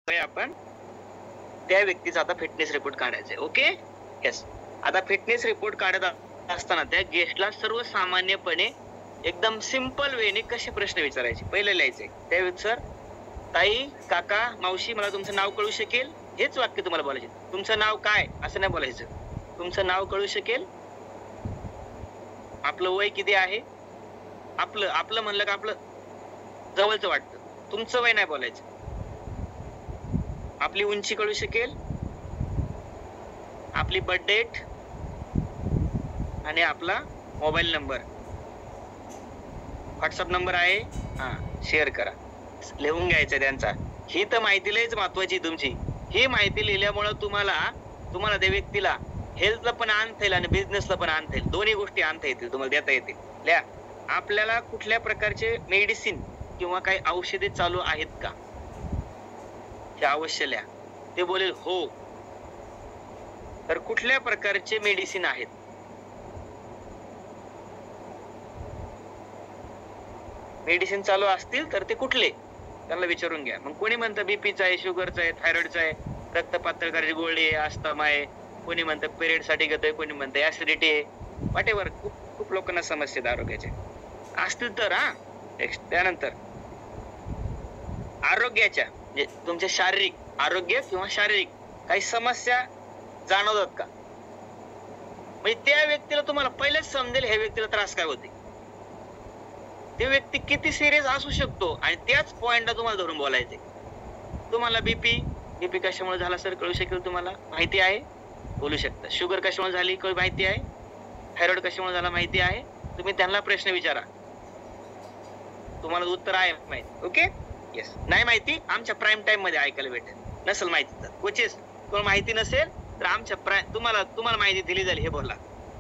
आपण त्या व्यक्तीचा आता फिटनेस रिपोर्ट काढायचा आहे. Okay, yes. आता फिटनेस रिपोर्ट काढत असताना त्या गेस्टला सर्वसामान्यपणे एकदम सिंपल वेने कसे प्रश्न विचारायचे पहिले लिहायचे. त्यावेळी सर, ताई, काका, मावशी, मला तुमचं नाव कळू शकेल, हेच वाक्य तुम्हाला बोलायचे. तुमचं नाव काय असं नाही बोलायचं. तुमचं नाव कळू शकेल, आपलं वय किती आहे, आपलं आपलं म्हणलं का आपलं जवळचं वाटतं. तुमचं वय नाही बोलायचं. आपली उंची कळू शकेल, आपली बर्थ डेट आणि आपला मोबाईल नंबर, व्हॉट्सअप नंबर आहे, हा, शेअर करा. लिहून घ्यायचं त्यांचा. ही तर माहिती लयच महत्वाची तुमची. ही माहिती लिहिल्यामुळे तुम्हाला त्या व्यक्तीला हेल्थला पण आणता येईल आणि बिझनेसला पण आणता येईल. दोन्ही गोष्टी आणता येतील, तुम्हाला देता येतील. लिहा, आपल्याला कुठल्या प्रकारचे मेडिसिन किंवा काही औषधे चालू आहेत का, हे अवश्य लिहा. ते बोलेल हो, तर कुठल्या प्रकारचे मेडिसिन आहेत. मेडिसिन चालू असतील तर ते कुठले, त्यांना विचारून घ्या. मग कोणी म्हणतं बीपीचा आहे, शुगरचा आहे, थायरॉइडचा आहे, रक्त पातळ करायची गोळी आहे, अस्थमा आहे, कोणी म्हणतं पिरियड साठी घेतोय, कोणी म्हणतं ऍसिडिटी आहे, व्हॉटएव्हर. खूप लोकांना समस्या आहेत आरोग्याच्या. असतील तर हा. नेक्स्ट, त्यानंतर आरोग्याच्या म्हणजे तुमच्या शारीरिक आरोग्य किंवा शारीरिक काही समस्या जाणवतात का, म्हणजे त्या व्यक्तीला तुम्हाला पहिलेच समजेल ह्या व्यक्तीला त्रास काय होते, ते व्यक्ती किती सिरियस असू शकतो आणि त्याच पॉइंटला तुम्हाला धरून बोलायचे. तुम्हाला बीपी कशामुळे झाला सर कळू शकेल, तुम्हाला माहिती आहे, बोलू शकता. शुगर कशामुळे झाली माहिती आहे, थायरॉइड कशामुळे झाला माहिती आहे. तुम्ही त्यांना प्रश्न विचारा, तुम्हाला उत्तर आहे माहिती. Okay, yes. नाही माहिती, आमच्या प्राईम टाइम मध्ये ऐकायला भेटेल. नसेल माहिती तर क्वचित, तुम्हाला माहिती नसेल तर आमच्या तुम्हाला माहिती दिली जाईल हे बोला.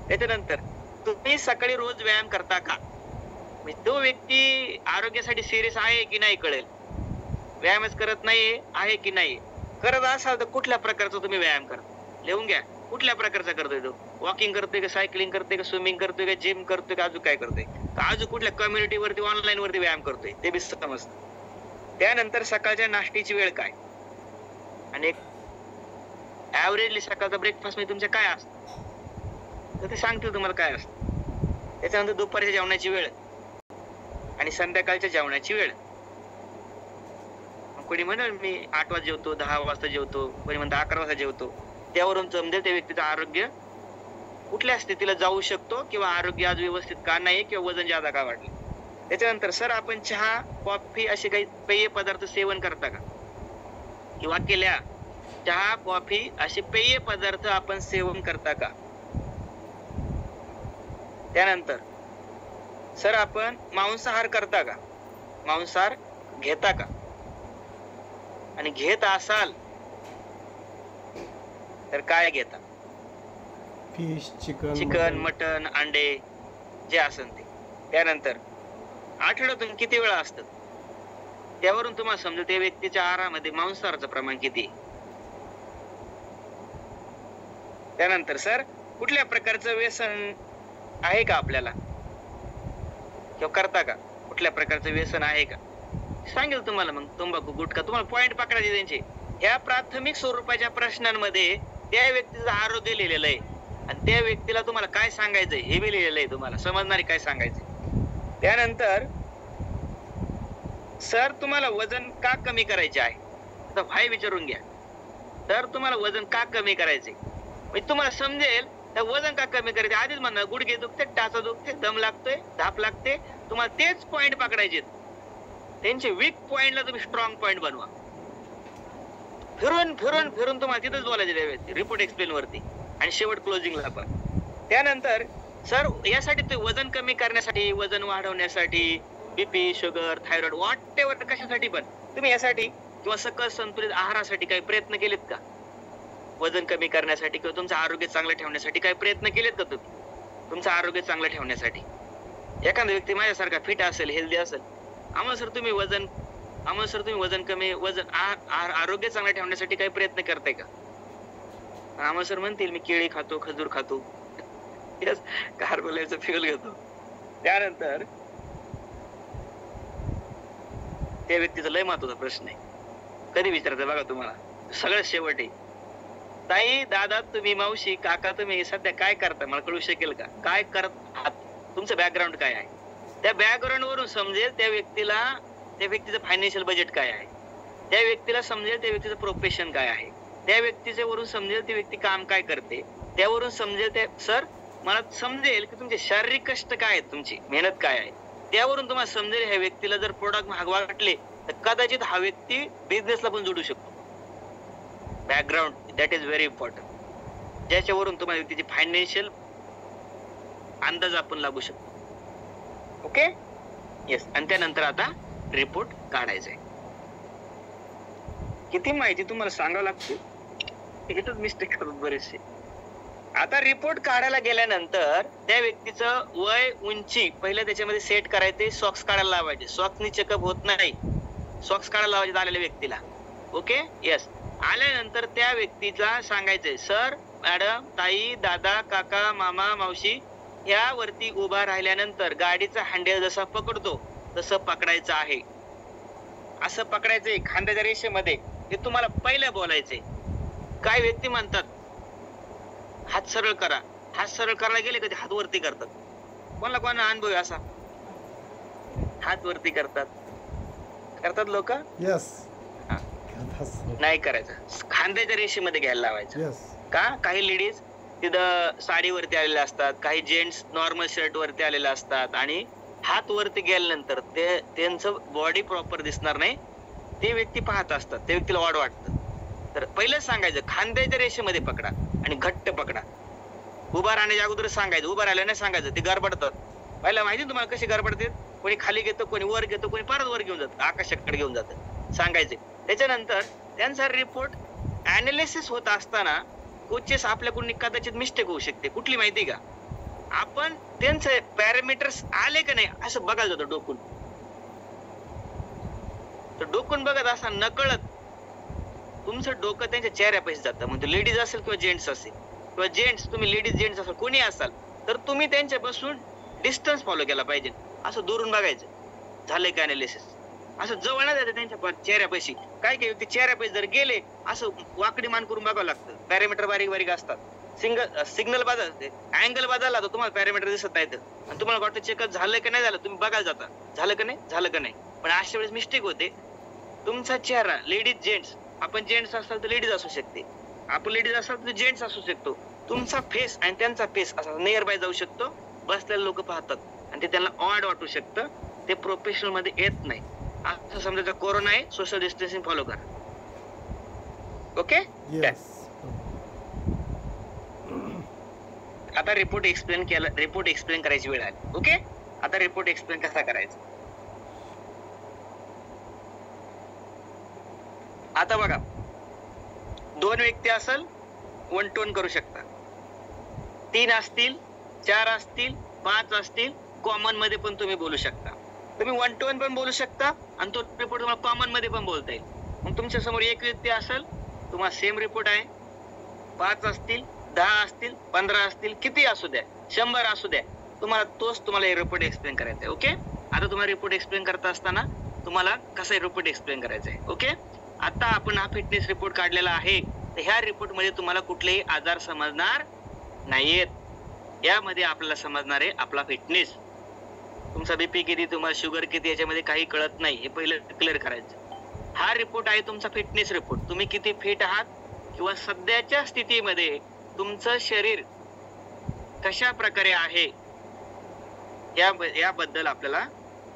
त्याच्यानंतर तुम्ही सकाळी रोज व्यायाम करता का, म्हणजे तो व्यक्ती आरोग्यासाठी सिरियस आहे की नाही कळेल. व्यायामच करत नाहीये आहे की नाही, करत असाल तर कुठल्या प्रकारचा तुम्ही व्यायाम करता, लिहून घ्या. कुठल्या प्रकारचा करतोय तो, वॉकिंग करतोय का, सायकलिंग करतोय का, स्विमिंग करतोय का, जिम करतोय का, अजून काय करतोय का, अजून कुठल्या कम्युनिटी वरती ऑनलाईन वरती व्यायाम करतोय ते बी समजतं. त्यानंतर सकाळच्या नाश्त्याची वेळ काय, आणि ऍव्हरेजली सकाळचा ब्रेकफास्ट मध्ये तुमच्या काय असतं तर ते सांगतील तुम्हाला काय असतं. त्याच्यानंतर दुपारच्या जेवणाची वेळ आणि संध्याकाळच्या जेवणाची वेळ. कोणी म्हणेल मी 8 वाजता जेवतो, 10 वाजता जेवतो, कोणी म्हणतं 11 वाजता जेवतो. त्यावरून समजेल त्या व्यक्तीचं आरोग्य कुठल्या स्थितीला जाऊ शकतो किंवा आरोग्य आज व्यवस्थित का नाही किंवा वजन जादा का वाढलं. त्याच्यानंतर सर, आपण चहा, कॉफी असे काही पेय पदार्थ सेवन करता का, किंवा केल्या चहा, कॉफी असे पेय पदार्थ आपण सेवन करता का. त्यानंतर सर, आपण मांसाहार करता का, मांसाहार घेता का, आणि घेत असाल तर काय घेता. फिश, चिकन, मटन, अंडे जे असेल ते. त्यानंतर आठवड्यातून किती वेळा असतात, त्यावरून तुम्हाला समजेल त्या व्यक्तीच्या आहारामध्ये मांसाहाराचं प्रमाण किती. त्यानंतर सर, कुठल्या प्रकारचं व्यसन आहे का आपल्याला, किंवा करता का, कुठल्या प्रकारचं व्यसन आहे का सांगेल तुम्हाला. मग तंबाखू, गुटखा, तुम्हाला पॉइंट पकडायचे त्यांचे. ह्या प्राथमिक स्वरूपाच्या प्रश्नांमध्ये त्या व्यक्तीचं आरोग्य लिहिलेलं आहे आणि त्या व्यक्तीला तुम्हाला काय सांगायचंय हे बी लिहिलेलं आहे, तुम्हाला समजणारे काय सांगायचंय. त्यानंतर सर, तुम्हाला वजन का कमी करायचे आहे, आता भाई विचारून घ्या. तर तुम्हाला वजन का कमी करायचे, म्हणजे तुम्हाला समजेल तर वजन का कमी करायचे. आधीच म्हणणार गुडघे दुखते, टाचा दुखते, दम लागतोय, धाप लागते, तुम्हाला तेच पॉइंट पकडायचे. त्यांचे वीक पॉइंटला तुम्ही स्ट्रॉंग पॉइंट बनवा. फिरून फिरून फिरून तुम्हाला तिथंच बोलायचे रिपोर्ट एक्सप्लेन वरती आणि शेवट क्लोजिंगला पण. त्यानंतर सर, यासाठी ते वजन कमी करण्यासाठी, वजन वाढवण्यासाठी, बीपी, शुगर, थायरॉइड, व्हॉटएव्हर कशासाठी पण तुम्ही यासाठी किंवा सकल संतुलित आहारासाठी काही प्रयत्न केलेत का, वजन कमी करण्यासाठी किंवा तुमचं आरोग्य चांगलं ठेवण्यासाठी काही प्रयत्न केलेत का तुम्ही, तुमचं आरोग्य चांगलं ठेवण्यासाठी. एखादा व्यक्ती माझ्यासारखा फिट असेल, हेल्दी असेल, आम्हाला सर तुम्ही वजन कमी, आरोग्य चांगलं ठेवण्यासाठी काही प्रयत्न करताय का. आम्हाला सर म्हणतील मी केळी खातो, खजूर खातो, कार्बोलायचं फ्युल घेतो. त्यानंतर त्या व्यक्तीचा लय महत्वाचा प्रश्न आहे, कधी विचारतात बघा तुम्हाला, सगळं शेवट आहे. ताई, दादा तुम्ही, मावशी, काका तुम्ही सध्या काय करता मला कळू शकेल का? काय करत आहात? तुमचं बॅकग्राऊंड काय आहे? त्या बॅकग्राऊंड वरून समजेल त्या व्यक्तीचं फायनान्शियल बजेट काय आहे, त्या व्यक्तीला समजेल त्या व्यक्तीचं प्रोफेशन काय आहे, त्या व्यक्तीच्या वरून समजेल ती व्यक्ती काम काय करते, त्यावरून समजेल त्या सर मला समजेल की तुमचे शारीरिक कष्ट काय आहेत, तुमची मेहनत काय आहे, त्यावरून तुम्हाला समजेल ह्या व्यक्तीला जर प्रोडक्ट महाग वाटले तर कदाचित हा व्यक्ती बिझनेसला पण जोडू शकतो. Background that is very important, ज्याच्यावरून तुम्हाला व्यक्तीची फायनान्शियल अंदाज आपण लागू शकतो. Okay, yes. आणि त्यानंतर आता रिपोर्ट काढायचा आहे. किती माहिती तुम्हाला सांगावं लागते, इथंच मिस्टेक करत बरेचसे. आता रिपोर्ट काढायला गेल्यानंतर त्या व्यक्तीचं वय, उंची पहिलं त्याच्यामध्ये सेट करायचे. सॉक्स काढायला लावायचे, सॉक्सनी चेकअप होत नाही, सॉक्स काढायला लावायचे आलेल्या व्यक्तीला. Okay, yes. आल्यानंतर त्या व्यक्तीला सांगायचंय सर, मॅडम, ताई, दादा, काका, मामा, मावशी यावरती उभा राहिल्यानंतर गाडीचा हँडल जसा पकडतो तसं पकडायचं आहे. असं पकडायचंय खांद्याच्या रेषेमध्ये. हे तुम्हाला पहिलं बोलायचंय. काय व्यक्ती म्हणतात हात सरळ करा, हात सरळ करायला गेले कधी हात वरती करतात. कोणाला अनुभव आहे असा? हात वरती करतात लोक. यस. नाही करायचं, खांद्याच्या रेषेमध्ये घ्यायला लावायचं. यस. का? काही लेडीज तिथं साडीवरती आलेले असतात, काही जेंट्स नॉर्मल शर्ट वरती आलेले असतात आणि हात वरती गेल्यानंतर त्यांचं बॉडी प्रॉपर दिसणार नाही, ते व्यक्ती पाहत असतात, त्या व्यक्तीला वाढ वाटतं. तर पहिलं सांगायचं खांद्याच्या रेषेमध्ये पकडा आणि घट्ट पकडा. उभा राहण्याच्या अगोदर सांगायचं, उभा राहिल्याने सांगायचं. ते गडबडतात. पहिला माहिती तुम्हाला कशी गडबडते, कोणी खाली घेतो, कोणी वर घेतो, कोणी परत वर घेऊन जातं, आकाशाकडे घेऊन जातं. सांगायचे. त्याच्यानंतर त्यांचा रिपोर्ट अनालिसिस होत असताना कोचेस आपल्याकडून कदाचित मिस्टेक होऊ शकते. कुठली माहिती का? आपण त्यांचे पॅरामीटर्स आले का नाही असं बघायला जातो डोकून. तर डोकून बघत असा नकळत तुमचं डोकं त्यांच्या चेहऱ्यापाशी जातं. म्हणजे लेडीज असेल किंवा जेंट्स असेल, किंवा जेंट्स तुम्ही लेडीज जेंट्स असाल कोणी असाल तर तुम्ही त्यांच्यापासून डिस्टन्स फॉलो केला पाहिजे. असं दुरून बघायचं झालंय का अनालिसिस. असं जवळ नाही जायचं त्यांच्या चेहऱ्यापाशी. काय काय व्यक्ती चेहऱ्यापाशी जर गेले असं वाकडी मान करून बघावं लागतं. पॅरामीटर बारीक बारीक असतात. सिग्नल बदलते, अँगल बदलला तर तुम्हाला पॅरामीटर दिसत नाही आणि तुम्हाला वाटतं चेकअप झालं की नाही झालं, तुम्ही बघायला जाता झालं का नाही. पण अशा वेळेस मिस्टेक होते. तुमचा चेहरा लेडीज जेंट्स, आपण जेंट्स असाल तर लेडीज असू शकते, आपण लेडीज असाल तर जेंट्स असू शकतो. तुमचा फेस आणि त्यांचा फेस असा नियर बाय जाऊ शकतो. बसलेले लोक पाहतात आणि ते त्यांना ऑड वाटू शकतं. ते प्रोफेशनल मध्ये येत नाही. असं समजायचं कोरोना आहे, सोशल डिस्टन्सिंग फॉलो करा. ओके. आता रिपोर्ट एक्सप्लेन करायची वेळ आली. ओके, आता रिपोर्ट एक्सप्लेन कसा करायचा. आता बघा, 2 व्यक्ती असेल 1 to 1 करू शकता, 3 असतील, 4 असतील, 5 असतील, कॉमन मध्ये पण तुम्ही बोलू शकता. तुम्ही 1 to 1 पण बोलू शकता आणि तो रिपोर्ट तुम्हाला कॉमन मध्ये पण बोलता येईल. मग तुमच्या समोर एक व्यक्ती असेल, तुम्हाला सेम रिपोर्ट आहे, 5 असतील, 10 असतील, 15 असतील, किती असू द्या, 100 असू द्या, तुम्हाला हे रिपोर्ट एक्सप्लेन करायचा आहे. ओके, आता तुम्हाला रिपोर्ट एक्सप्लेन करता असताना तुम्हाला कसा रिपोर्ट एक्सप्लेन करायचा आहे. ओके, आता आपण हा फिटनेस रिपोर्ट काढलेला आहे. तर ह्या रिपोर्ट मध्ये तुम्हाला कुठलेही आजार समजणार नाहीयेत. यामध्ये आपल्याला समजणार आहे आपला फिटनेस. तुमचा बीपी किती, तुम्हाला शुगर किती, याच्यामध्ये काही कळत नाही. हे पहिलं क्लिअर करायचं. हा रिपोर्ट आहे तुमचा फिटनेस रिपोर्ट. तुम्ही किती फिट आहात किंवा सध्याच्या स्थितीमध्ये तुमचं शरीर कशा प्रकारे आहे याबद्दल आपल्याला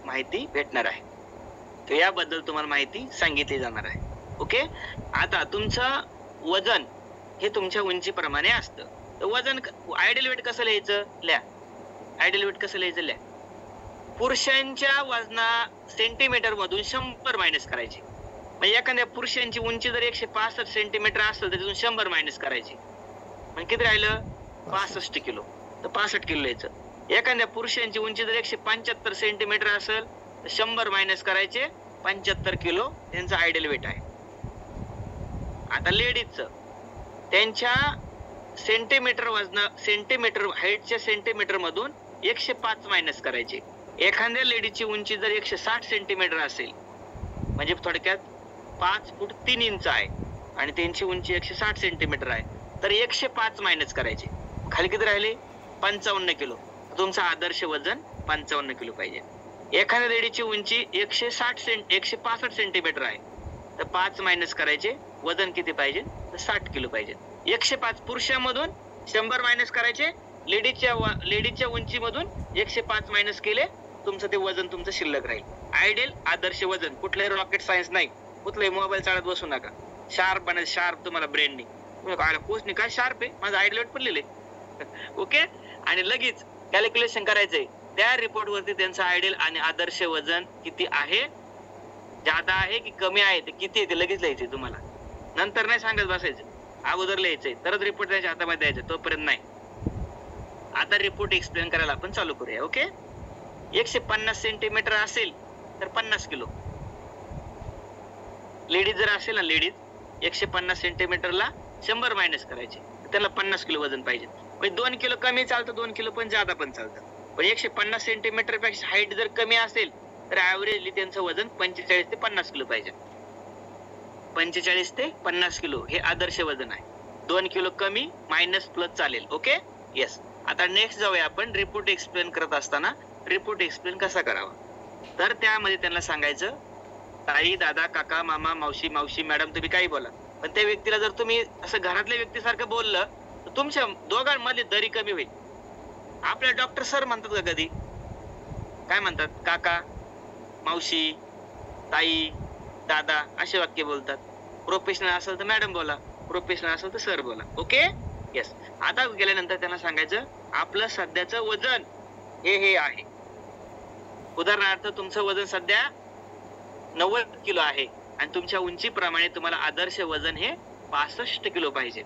माहिती भेटणार आहे. तर याबद्दल तुम्हाला माहिती सांगितली जाणार आहे. ओके, आता तुमचं वजन हे तुमच्या उंचीप्रमाणे असतं. तर वजन आयडियल वेट कसं लिहायचं, लिहा. आयडियल वेट कसं लिहायचं, लिहा. पुरुषांच्या वजना सेंटीमीटर मधून 100 मायनस करायचे. म्हणजे एखाद्या पुरुषांची उंची जर 165 सेंटीमीटर असेल तर त्यातून 100 मायनस करायचे. म्हणजे किती राहिलं, 65 किलो. तर 65 किलो लिहायचं. एखाद्या पुरुषांची उंची जर 175 सेंटीमीटर असेल तर 100 मायनस करायचे, 75 किलो त्यांचं आयडियल वेट आहे. आता लेडीजचं त्यांच्या सेंटीमीटर हाईटच्या सेंटीमीटर मधून 105 मायनस करायचे. एखाद्या लेडीची उंची जर 160 सेंटीमीटर असेल, म्हणजे थोडक्यात 5 फूट 3 इंच आहे आणि त्यांची उंची 160 सेंटीमीटर आहे, तर 105 मायनस करायचे. खाली किती राहिले? 55 किलो. तुमचं आदर्श वजन 55 किलो पाहिजे. एखाद्या लेडीची उंची 165 सेंटीमीटर आहे, तर 5 मायनस करायचे. वजन किती पाहिजे? तर 60 किलो पाहिजे. 105 पुरुषामधून 100 मायनस करायचे. लेडीजच्या उंचीमधून 105 मायनस केले, तुमचं ते वजन तुमचं शिल्लक राहील. आयडियल आदर्श वजन. कुठलंही रॉकेट सायन्स नाही, कुठलाही मोबाईल चालत बसू नका. शार्प बनायचं, शार्प तुम्हाला ब्रेननी. कोचनी काय शार्प आहे, माझं आयडियल वेट पण लिहिले. ओके. आणि लगेच कॅल्क्युलेशन करायचंय. त्या रिपोर्ट वरती त्यांचं आयडियल आणि आदर्श वजन किती आहे, जादा आहे की कमी आहे, ते किती आहे ते लगेच लिहायचे तुम्हाला. नंतर नाही सांगत बसायचं, अगोदर लिहायचंय, तरच रिपोर्ट त्यांच्या हातामध्ये द्यायचं, तोपर्यंत नाही. आता रिपोर्ट एक्सप्लेन करायला आपण चालू करूया. ओके. 150 सेंटीमीटर असेल तर 50 किलो. लेडीज जर असेल ना, लेडीज 150 सेंटीमीटरला 100 मायनस करायचे, त्याला 50 किलो वजन पाहिजे. म्हणजे 2 किलो कमी चालतं, 2 किलो पण जादा पण चालतं. पण 150 सेंटीमीटर पेक्षा हाईट जर कमी असेल तर ऍव्हरेजली त्यांचं वजन 45 ते 50 किलो पाहिजे. 45 ते 50 किलो हे आदर्श वजन आहे. 2 किलो कमी, मायनस प्लस चालेल. ओके. येस. आता नेक्स्ट जाऊया आपण. रिपोर्ट एक्सप्लेन करत असताना रिपोर्ट एक्सप्लेन कसा करावा, तर त्यामध्ये त्यांना सांगायचं, ताई, दादा, काका, मामा, मावशी, मॅडम, तुम्ही काही बोला, पण त्या व्यक्तीला जर तुम्ही असं घरातल्या व्यक्तीसारखं बोललं तर तुमच्या दोघांमध्ये दरी कमी होईल. आपल्या डॉक्टर सर म्हणतात का कधी? काय म्हणतात? काका, मावशी, ताई, दादा असे वाक्य बोलतात. प्रोफेशनल असेल तर मॅडम बोला, प्रोफेशनल असेल तर सर बोला. ओके. येस. आता गेल्यानंतर त्यांना सांगायचं, आपलं सध्याचं वजन हे आहे. उदाहरणार्थ तुमचं वजन सध्या 90 किलो आहे आणि तुमच्या उंचीप्रमाणे तुम्हाला आदर्श वजन हे 65 किलो पाहिजे,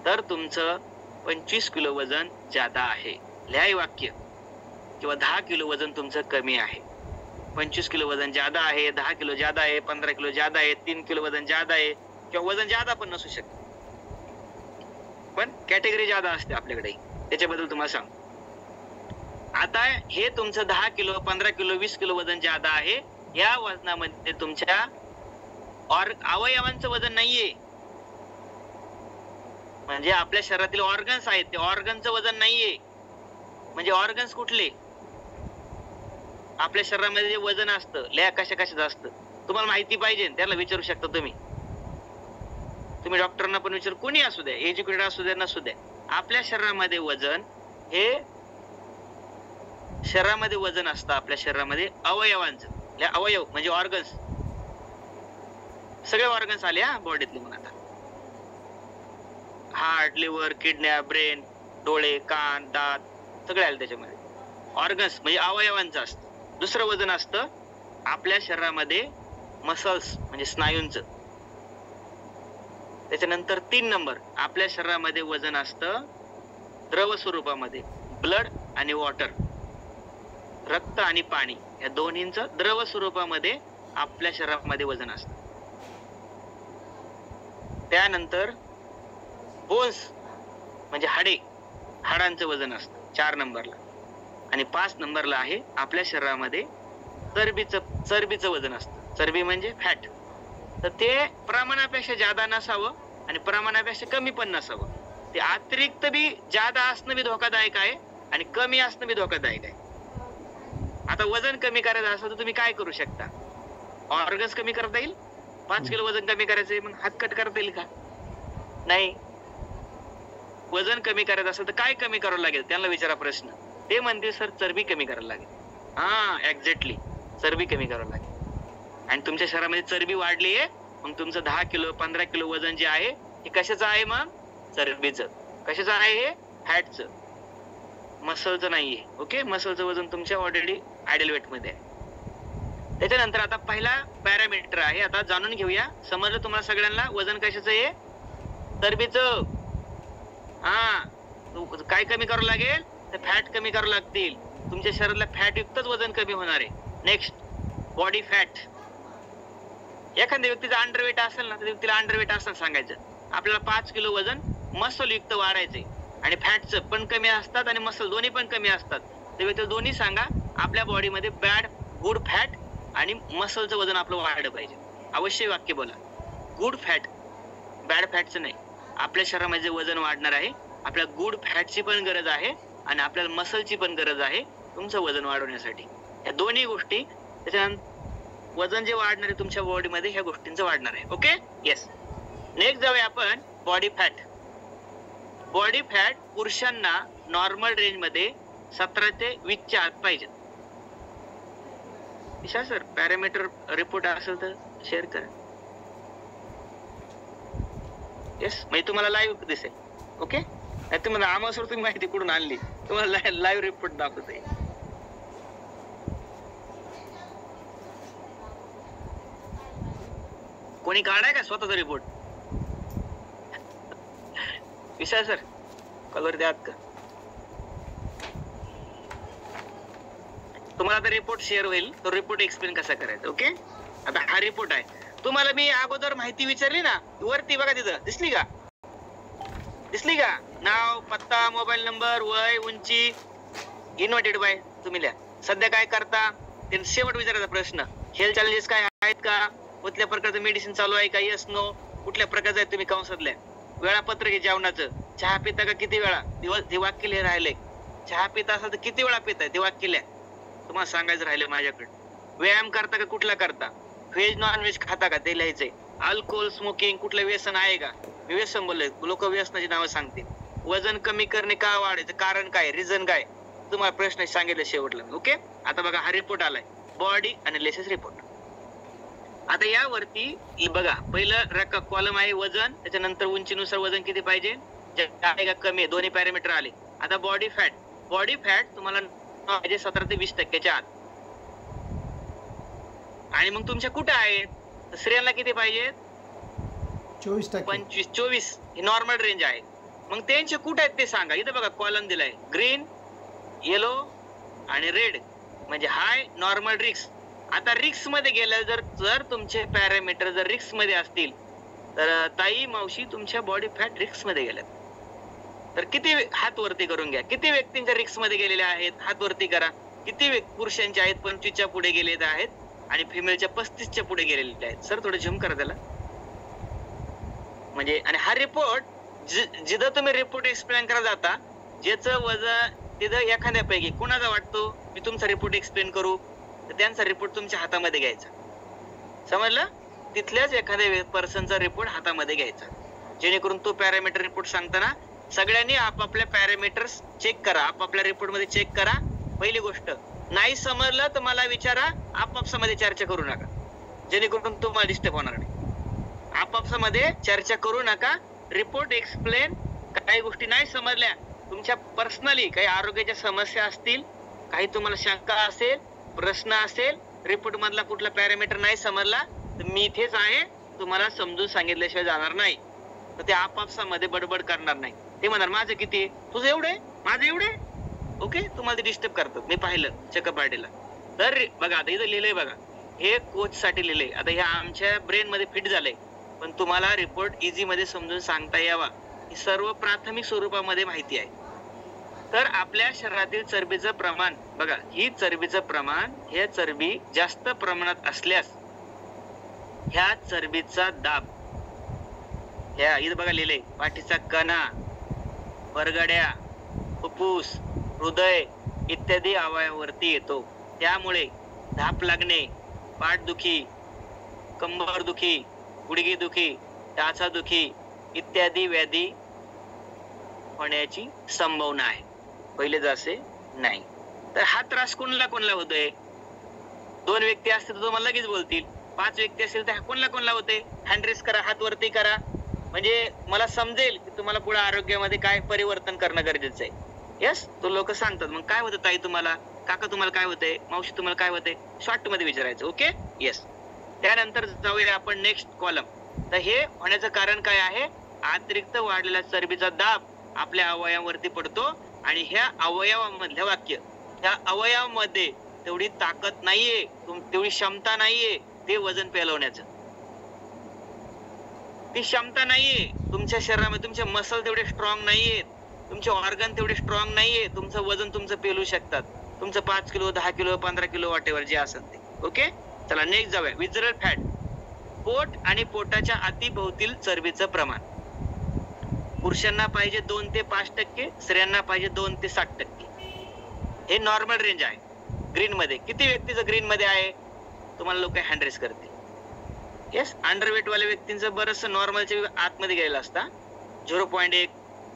तर तुमचं 25 किलो वजन जादा आहे. लिहाय वाक्य. किंवा 10 किलो वजन तुमचं कमी आहे. 25 किलो वजन जादा आहे, 10 किलो जादा आहे, 15 किलो जादा आहे, 3 किलो वजन जादा आहे, किंवा वजन जादा पण नसू शकतं, पण कॅटेगरी जादा असते आपल्याकडे, त्याच्याबद्दल तुम्हाला सांग. आता हे तुमचं 10 किलो, 15 किलो, 20 किलो वजन जादा आहे. या वजनामध्ये तुमच्या अवयवांचं वजन नाहीये, म्हणजे आपल्या शरीरातील ऑर्गन्स आहेत, ते ऑर्गनचं वजन नाहीये. म्हणजे ऑर्गन्स कुठले? आपल्या शरीरामध्ये जे वजन असतं, लय कशाचं असतं, तुम्हाला माहिती पाहिजे, त्याला विचारू शकता तुम्ही. तुम्ही डॉक्टरांना पण विचार, कोणी असू द्या, एज्युकेटेड असू द्या नसू द्या, आपल्या शरीरामध्ये वजन हे शरीरामध्ये वजन असतं. आपल्या शरीरामध्ये अवयवांचं, अवयव म्हणजे ऑर्गन्स, सगळे ऑर्गन्स आले हा बॉडीतले. मग आता हार्ट, लिव्हर, किडन्या, ब्रेन, डोळे, कान, दात सगळे आले त्याच्यामध्ये. ऑर्गन्स म्हणजे अवयवांचं असतं. दुसरं वजन असतं आपल्या शरीरामध्ये मसल्स म्हणजे स्नायूंचं. त्याच्यानंतर 3 नंबर आपल्या शरीरामध्ये वजन असतं द्रव स्वरूपामध्ये, ब्लड आणि वॉटर, रक्त आणि पाणी या दोन्हींचं द्रव स्वरूपामध्ये आपल्या शरीरामध्ये वजन असतं. त्यानंतर बोन्स म्हणजे हाडे, हाडांचं वजन असतं 4 नंबरला. आणि 5 नंबरला आहे आपल्या शरीरामध्ये चरबीचं वजन असतं. चरबी म्हणजे फॅट. तर ते प्रमाणापेक्षा जादा नसावं आणि प्रमाणापेक्षा कमी पण नसावं. ते अतिरिक्त बी जादा असणं बी धोकादायक आहे आणि कमी असणं बी धोकादायक आहे. आता वजन कमी करायचं असेल तर तुम्ही काय करू शकता? ऑर्गन्स कमी करता येईल. 5 किलो वजन कमी करायचंय, मग हात कट करता येईल का? नाही. वजन कमी करायचं असेल तर काय कमी करावं लागेल? त्यांना विचारा प्रश्न. ते म्हणतील सर चरबी कमी करायला लागेल. हा, एक्झॅक्टली, चरबी कमी करावं लागेल. आणि तुमच्या शरीरामध्ये चरबी वाढली आहे, मग तुमचं 10 किलो 15 किलो वजन जे आहे हे कशाचं आहे? मग चरबीचं. कशाचं आहे हे? फॅटचं, मसलचं नाहीये. ओके. मसलचं वजन तुमच्या ऑलरेडी आयडियल वेट मध्ये आहे. त्याच्यानंतर आता पहिला पॅरामीटर आहे, आता जाणून घेऊया. समजलं तुम्हाला सगळ्यांना वजन कशाचं आहे? चरबीचं. हा, काय कमी करावं लागेल? तर फॅट कमी करावं लागतील. तुमच्या शरीराला फॅट युक्तच वजन कमी होणार आहे. Next, body fat. एखाद्या व्यक्तीचा अंडरवेट असेल ना, त्या व्यक्तीला अंडरवेट असं सांगायचं, आपल्याला 5 किलो वजन मसल युक्त वाढायचंय आणि फॅटचं पण कमी असतात आणि मसल दोन्ही पण कमी असतात. त्या व्यक्तीला दोन्ही सांगा, आपल्या बॉडीमध्ये बॅड गुड फॅट आणि मसलचं वजन आपलं वाढलं पाहिजे. अवश्य वाक्य बोला. गुड फॅट, बॅड फॅटचं नाही. आपल्या शरीरामध्ये जे वजन वाढणार आहे, आपल्या गुड फॅटची पण गरज आहे आणि आपल्याला मसलची पण गरज आहे तुमचं वजन वाढवण्यासाठी. या दोन्ही गोष्टी, त्याच्यानंतर वजन जे वाढणार आहे तुमच्या बॉडीमध्ये ह्या गोष्टींचं वाढणार आहे. Okay, yes. नेक्स्ट जाऊया आपण बॉडी फॅट. बॉडी फॅट पुरुषांना नॉर्मल रेंज मध्ये 17 ते 20 च्या आत पाहिजे. विशाल सर पॅरामीटर रिपोर्ट असेल तर शेअर करा. येस, म्हणजे तुम्हाला लाईव्ह दिसेल. ओके, नाही तुम्हाला आम्हाला सर तुम्ही माहिती कुठून आणली, तुम्हाला लाईव्ह रिपोर्ट दाखवते. कोणी काढाय का स्वतःचा रिपोर्ट? विशाल सर कलर द्यात का? तुम्हाला आता रिपोर्ट शेअर होईल, तो रिपोर्ट एक्सप्लेन कसा करायचा. ओके, आता हा रिपोर्ट आहे. तुम्हाला मी अगोदर माहिती विचारली ना, वरती बघा तिथं दिसली का? दिसली का? नाव, पत्ता, मोबाईल नंबर, वय, उंची, इन्व्हायटेड बाय तुम्ही लिहा. सध्या काय करता ते शेवट विचारायचा प्रश्न. हेल्थ चॅलेंजेस काय आहेत का? कुठल्या प्रकारचं मेडिसिन चालू आहे का? Yes no. कुठल्या प्रकारचं आहे तुम्ही कंसातल्या? वेळापत्रक आहे जेवणाचं. चहा पिता का किती वेळा? दिवस ते वाक्य लिहि राहिले. चहा पिता असेल तर किती वेळा पिताय ते वाक्य लिहा. तुम्हाला सांगायचं राहिले माझ्याकडे. व्यायाम करता का कुठला करता? व्हेज नॉन व्हेज खाता का ते लिहायचंय. अल्कोहोल स्मोकिंग कुठलं व्यसन आहे का? मी व्यसन बोललोय, लोक व्यसनाची नावं सांगतील. वजन कमी करणे का वाढायचं कारण काय, रिझन काय, तुम्हाला प्रश्न सांगितलं शेवटला. ओके, आता बघा हा रिपोर्ट आलाय, बॉडी अनालिसिस रिपोर्ट. आता यावरती बघा, पहिलं कॉलम आहे वजन, त्याच्यानंतर उंचीनुसार वजन किती पाहिजे, आहे का कमी आहे, दोन्ही पॅरामीटर आले. आता बॉडी फॅट. बॉडी फॅट तुम्हाला पाहिजे 17 ते 20% आत. आणि मग तुमच्या कुठे आहेत? स्त्रियांना किती पाहिजे? 24%. 25-24 ही नॉर्मल रेंज आहे. मग त्यांचे कुठे आहेत ते सांगा. इथे बघा कॉलम दिलाय, ग्रीन, येलो आणि रेड, म्हणजे हाय, नॉर्मल, रिक्स. आता रिक्स मध्ये गेल्या जर तुमचे पॅरामीटर जर रिक्स मध्ये असतील तर ताई मावशी तुमच्या बॉडी फॅट रिक्स मध्ये गेल्यात. तर किती हात वरती करून घ्या. किती व्यक्तींच्या रिक्स मध्ये गेलेल्या आहेत हात वरती करा. किती पुरुषांचे आहेत 25च्या पुढे गेलेले आहेत आणि फिमेलच्या 35च्या पुढे गेलेले आहेत. सर थोडं झूम करा त्याला. म्हणजे आणि हा रिपोर्ट जिथं तुम्ही रिपोर्ट एक्सप्लेन करा जाता, ज्याचं वजन तिथं एखाद्यापैकी कुणाचा वाटतो मी तुमचा रिपोर्ट एक्सप्लेन करू, तर त्यांचा रिपोर्ट तुमच्या हातामध्ये घ्यायचा. समजलं? तिथल्याच एखाद्या पर्सनचा रिपोर्ट हातामध्ये घ्यायचा, जेणेकरून तो पॅरामीटर रिपोर्ट सांगताना सगळ्यांनी आपापल्या पॅरामीटर्स चेक करा, आपापल्या रिपोर्ट मध्ये चेक करा. पहिली गोष्ट, नाही समजलं तर मला विचारा, आपापसामध्ये चर्चा करू नका, जेणेकरून तुम्हाला डिस्टर्ब होणार नाही. आपापसामध्ये चर्चा करू नका. रिपोर्ट एक्सप्लेन, काही गोष्टी नाही समजल्या, तुमच्या पर्सनली काही आरोग्याच्या समस्या असतील, काही तुम्हाला शंका असेल, प्रश्न असेल, रिपोर्ट मधला कुठला पॅरामीटर नाही समजला तर मी इथेच आहे, तुम्हाला समजून सांगितल्याशिवाय जाणार नाही. तर ते आपापसामध्ये बडबड करणार नाही. ते म्हणणार माझं किती, तुझं एवढे, माझं एवढे. ओके, तुम्हाला ते डिस्टर्ब करतात. मी पाहिलं चेकअप पार्टीला. तर बघा आता इथं लिहिलंय बघा, हे कोच साठी लिहिलंय. आता हे आमच्या ब्रेन मध्ये फिट झालंय, पण तुम्हाला रिपोर्ट इझी मध्ये समजून सांगता यावा ही सर्व प्राथमिक स्वरूपामध्ये माहिती आहे. तर आपल्या शरीरातील चरबीचं प्रमाण बघा, ही चरबीचं प्रमाण, हे चरबी जास्त प्रमाणात असल्यास ह्या चरबीचा दाब, ह्या इथं बघा लिहिलंय, पाठीचा कणा, बरगड्या, फुफ्फुस, हृदय इत्यादी अवयवावरती येतो. त्यामुळे धाप लागणे, पाठदुखी, कंबरदुखी, गुडघेदुखी, टाचादुखी इत्यादी व्याधी होण्याची संभावना आहे. पहिले जसे नाही. तर हा त्रास कोणाला होतोय? 2 व्यक्ती असतील तर तुम्हाला लगेच बोलतील. 5 व्यक्ती असतील तर कोणाला होते? हँड रेस करा, हात वरती करा, म्हणजे मला समजेल की तुम्हाला पुढे आरोग्यामध्ये काय परिवर्तन करणं गरजेचं आहे. यस, तो लोक सांगतात. मग काय होतं ताई तुम्हाला, काका तुम्हाला काय होतंय, मावशी तुम्हाला काय होतंय, शॉर्ट मध्ये विचारायचं. Okay, yes. त्यानंतर जाऊया आपण नेक्स्ट कॉलम. तर हे होण्याचं कारण काय आहे? अतिरिक्त वाढलेला चरबीचा दाब आपल्या अवयवावरती पडतो आणि ह्या अवयवामधलं वाक्य, ह्या अवयवामध्ये तेवढी ताकद नाहीये, तेवढी क्षमता नाहीये ते वजन पेलवण्याचं. ती क्षमता नाहीये तुमच्या शरीरामध्ये, तुमचे मसल तेवढे स्ट्रॉंग नाहीयेत, तुमचे ऑर्गन तेवढे स्ट्रॉंग नाहीये, तुमचं वजन तुमचं पेलू शकतात. तुमचं 5 किलो, 10 किलो, 15 किलो, वॉटेवर जे असेल ते. ओके, चला नेक्स्ट जाऊया. Visceral fat. पोट आणि पोटाच्या अतिभोवतील चरबीचं प्रमाण. पुरुषांना पाहिजे 2 ते 5%, स्त्रियांना पाहिजे 2 ते 60%. हे नॉर्मल रेंज आहे. ग्रीन मध्ये किती व्यक्तीचं ग्रीन मध्ये आहे तुम्हाला लोक हँड रेस करतील. येस, अंडरवेट वाल्या व्यक्तींचं बरंच नॉर्मलच्या आतमध्ये गेलेलं असतं. 0.1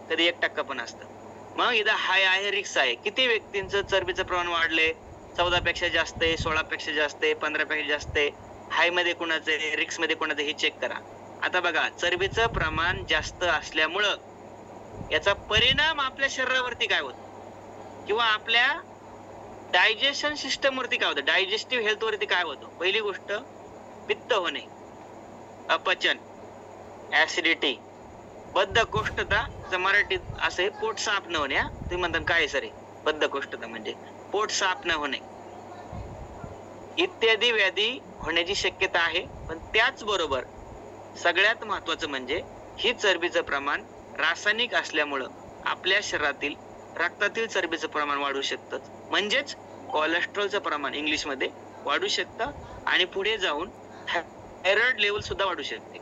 कधी 1% पण असतं. मग इथं हाय आहे, रिक्स आहे. किती व्यक्तींचं चरबीचं प्रमाण वाढलंय? 14 पेक्षा जास्त आहे, 16 पेक्षा जास्त आहे, 15 पेक्षा जास्त आहे. हाय मध्ये कोणाचं आहे, रिक्स मध्ये कोणाचं, हे चेक करा. आता बघा, चरबीचं प्रमाण जास्त असल्यामुळं याचा परिणाम आपल्या शरीरावरती काय होतो किंवा आपल्या डायजेशन सिस्टम वरती काय होतं, डायजेस्टिव्ह हेल्थ वरती काय होतं. पहिली गोष्ट पित्त होणे, अपचन, ऍसिडिटी, बद्धकोष्ठता. मराठीत असे पोट साफ न होणे. तुम्ही म्हणता काय सर बद्धकोष्ठता म्हणजे पोट साफ न होणे इत्यादी व्याधी होण्याची शक्यता आहे. पण त्याचबरोबर सगळ्यात महत्वाचं म्हणजे ही चरबीचं प्रमाण रासायनिक असल्यामुळं आपल्या शरीरातील रक्तातील चरबीचं प्रमाण वाढू शकतं. म्हणजेच कोलेस्ट्रॉलचं प्रमाण इंग्लिश मध्ये वाढू शकतं आणि पुढे जाऊन थायरॉइड लेवल सुद्धा वाढू शकते.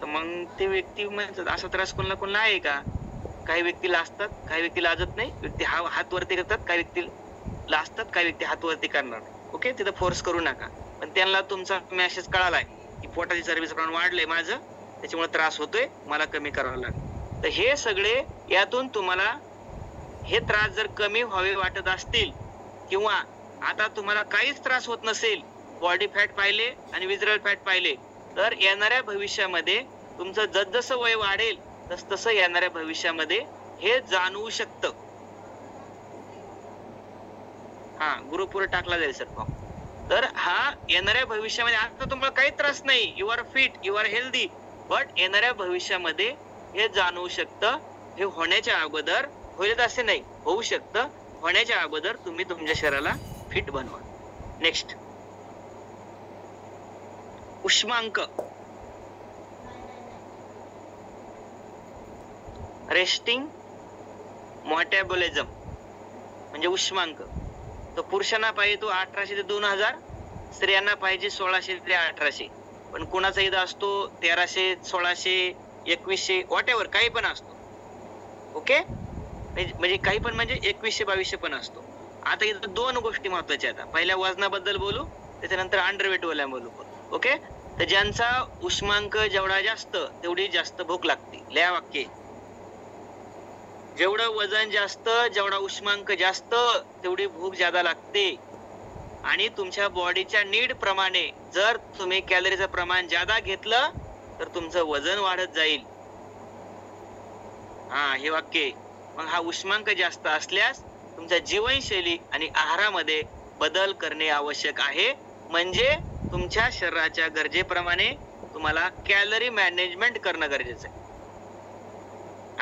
तर मग ते व्यक्ती म्हणतात असा त्रास कोणाला आहे का? काही व्यक्ती लाजतात, काही व्यक्ती लाजत नाही. व्यक्ती हात वरती करतात, काही व्यक्ती लाजतात, काही व्यक्ती हात वरती करणार. ओके, तिथं फोर्स करू नका. पण त्यांना तुमचा मेसेज कळालाय की पोटाची चरबीचं प्रमाण वाढलंय माझं, त्याच्यामुळे त्रास होतोय, मला कमी करावं लागेल. तर हे सगळे यातून तुम्हाला हे त्रास जर कमी व्हावे वाटत असतील किंवा आता तुम्हाला काहीच त्रास होत नसेल, बॉडी फॅट पाहिले आणि विजरल फॅट पाहिले, तर येणाऱ्या भविष्यामध्ये तुमचं जसजसं वय वाढेल तस तसं येणाऱ्या भविष्यामध्ये हे जाणवू शकतं. हा ग्रुपवर टाकला जाईल सर फॉर्म. तर हा येणाऱ्या भविष्यामध्ये, आता तुम्हाला काही त्रास नाही, you are fit, you are healthy, but येणाऱ्या भविष्यामध्ये हे जाणवू शकतं. हे होण्याच्या अगोदर, होईल असे नाही, होऊ शकतं. होण्याच्या अगोदर तुम्ही तुमच्या शरीराला फिट बनवा. नेक्स्ट, उष्मांक. रेस्टिंग मेटाबॉलिझम म्हणजे उष्मांक. तो पुरुषांना पाहिजे तो 1800 ते 2000, स्त्रियांना पाहिजे 1600 ते 1800. पण कोणाचा इथं असतो 1300, 1600, 2100, व्हॉट एव्हर, काही पण असतो. ओके, म्हणजे काही पण म्हणजे 2100, 2200 पण असतो. आता इथं दोन गोष्टी महत्वाच्या आहेत. पहिल्या वजनाबद्दल बोलू, त्याच्यानंतर अंडरवेट वाल्या बोलू. ओके, तर ज्यांचा उष्मांक जेवढा जास्त तेवढी जास्त भूक लागते. लिहा वाक्य. जेवढं वजन जास्त, जेवढा उष्मांक जास्त, तेवढी भूक ज्यादा लागते. आणि तुमच्या बॉडीच्या नीड प्रमाणे जर तुम्ही कॅलरीचं प्रमाण ज्यादा घेतलं तर तुमचं वजन वाढत जाईल. हा, हे वाक्य. मग हा उष्मांक जास्त असल्यास तुमच्या जीवनशैली आणि आहारामध्ये बदल करणे आवश्यक आहे. म्हणजे तुमच्या शरीराच्या गरजेप्रमाणे तुम्हाला कॅलरी मॅनेजमेंट करणं गरजेचं आहे.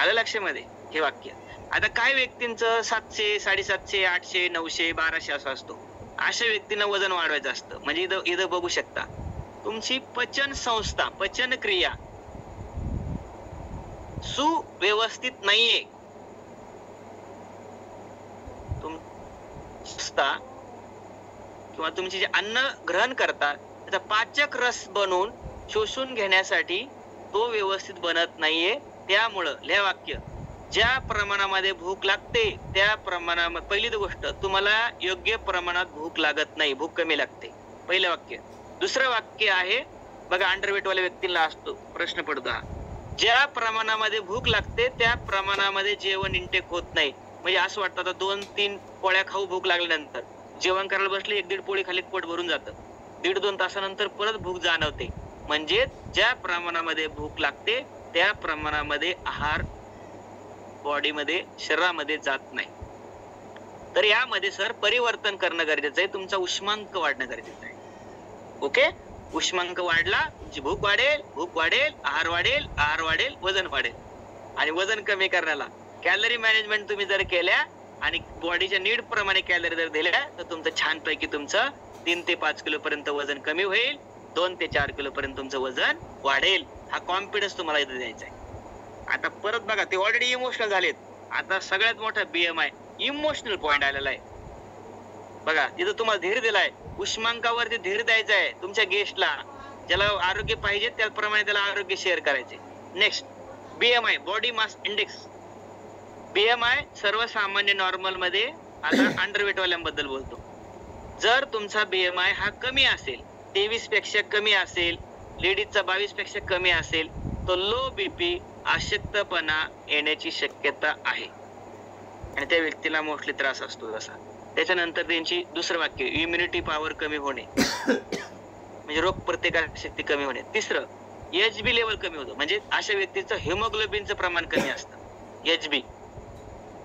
आलं लक्षामध्ये हे वाक्य. आता काही व्यक्तींचं 700, 750, 800, 900, 1200 असं असतो. अशा व्यक्तींना वजन वाढवायचं असतं. म्हणजे इथं बघू शकता तुमची पचन संस्था, पचन क्रिया सुव्यवस्थित नाहीये. संस्था किंवा तुमचे जे अन्न ग्रहण करतात त्याचा पाचक रस बनवून शोषून घेण्यासाठी तो व्यवस्थित बनत नाहीये. त्यामुळं लिहा वाक्य, ज्या प्रमाणामध्ये भूक लागते त्या प्रमाणामध्ये, पहिली गोष्ट तुम्हाला योग्य प्रमाणात भूक लागत नाही, भूक कमी लागते. पहिलं वाक्य. दुसरं वाक्य आहे बघा, अंडरवेट वाल्या व्यक्तीला असतो प्रश्न पडतो हा, ज्या प्रमाणामध्ये भूक लागते त्या प्रमाणामध्ये जेवण इंटेक होत नाही. म्हणजे असं वाटतं आता 2-3 पोळ्या खाऊ भूक लागल्यानंतर जेवण करायला बसले 1-1.5 पोळी खाली पोट भरून जातं. 1.5-2 तासानंतर परत भूक जाणवते. म्हणजे ज्या प्रमाणामध्ये भूक लागते त्या प्रमाणामध्ये आहार बॉडीमध्ये, शरीरामध्ये जात नाही. तर यामध्ये सर परिवर्तन करणं गरजेचं आहे. तुमचा उष्मांक वाढणं गरजेचं आहे. ओके, उष्मांक वाढला तुमची भूक वाढेल, भूक वाढेल, आहार वाढेल, आहार वाढेल, वजन वाढेल. आणि वजन कमी करण्याला कॅलरी मॅनेजमेंट तुम्ही जर केल्या आणि बॉडीच्या नीड प्रमाणे कॅलरी जर दिल्या तर तुमचं छानपैकी तुमचं 3 ते 5 किलो पर्यंत वजन कमी होईल, 2 ते 4 किलो पर्यंत तुमचं वजन वाढेल. हा कॉन्फिडन्स तुम्हाला इथे द्यायचा आहे. आता परत बघा, ते ऑलरेडी इमोशनल झालेत. आता सगळ्यात मोठा BMI इमोशनल पॉइंट आलेला आहे. बघा तिथं तुम्हाला धीर दिलाय, उष्मांकावरती धीर द्यायचा आहे तुमच्या गेस्टला. ज्याला आरोग्य पाहिजे त्याप्रमाणे त्याला आरोग्य शेअर करायचे. Next BMI body mass index. BMI सर्वसामान्य नॉर्मल मध्ये, आता अंडरवेट वाल्यांबद्दल बोलतो. जर तुमचा BMI हा कमी असेल, 23 पेक्षा कमी असेल, लेडीजचा 22 पेक्षा कमी असेल, तो लो बीपी, अशक्तपणा येण्याची शक्यता आहे आणि त्या व्यक्तीला मोस्टली त्रास असतो तसा. त्याच्यानंतर त्यांची दुसरं वाक्य, इम्युनिटी पॉवर कमी होणे म्हणजे रोग प्रतिकारक शक्ती कमी होणे. तिसरं HB लेवल कमी होतो, म्हणजे अशा व्यक्तीचं हिमोग्लोबिनचं प्रमाण कमी असतं, HB.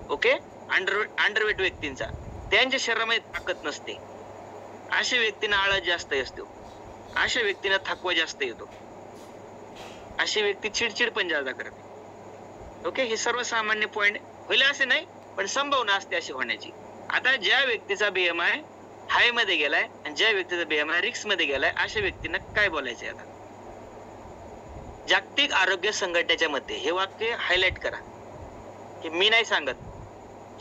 ओके, अंडरवेट व्यक्तींचा, त्यांच्या शरीरामध्ये ताकद नसते, अशा व्यक्तींना आळस जास्त असतो, अशा व्यक्तींना थकवा जास्त येतो, अशी व्यक्ती चिडचिड पण जास्त करते. ओके, हे सर्वसामान्य पॉइंट. होईल असे नाही, पण संभावना असते अशी होण्याची. आता ज्या व्यक्तीचा BMI हाय मध्ये गेलाय आणि ज्या व्यक्तीचा BMI रिक्स मध्ये गेलाय, अशा व्यक्तींना काय बोलायचंय आता? जागतिक आरोग्य संघटनेच्या मते, हे वाक्य हायलाइट करा, हे मी नाही सांगत,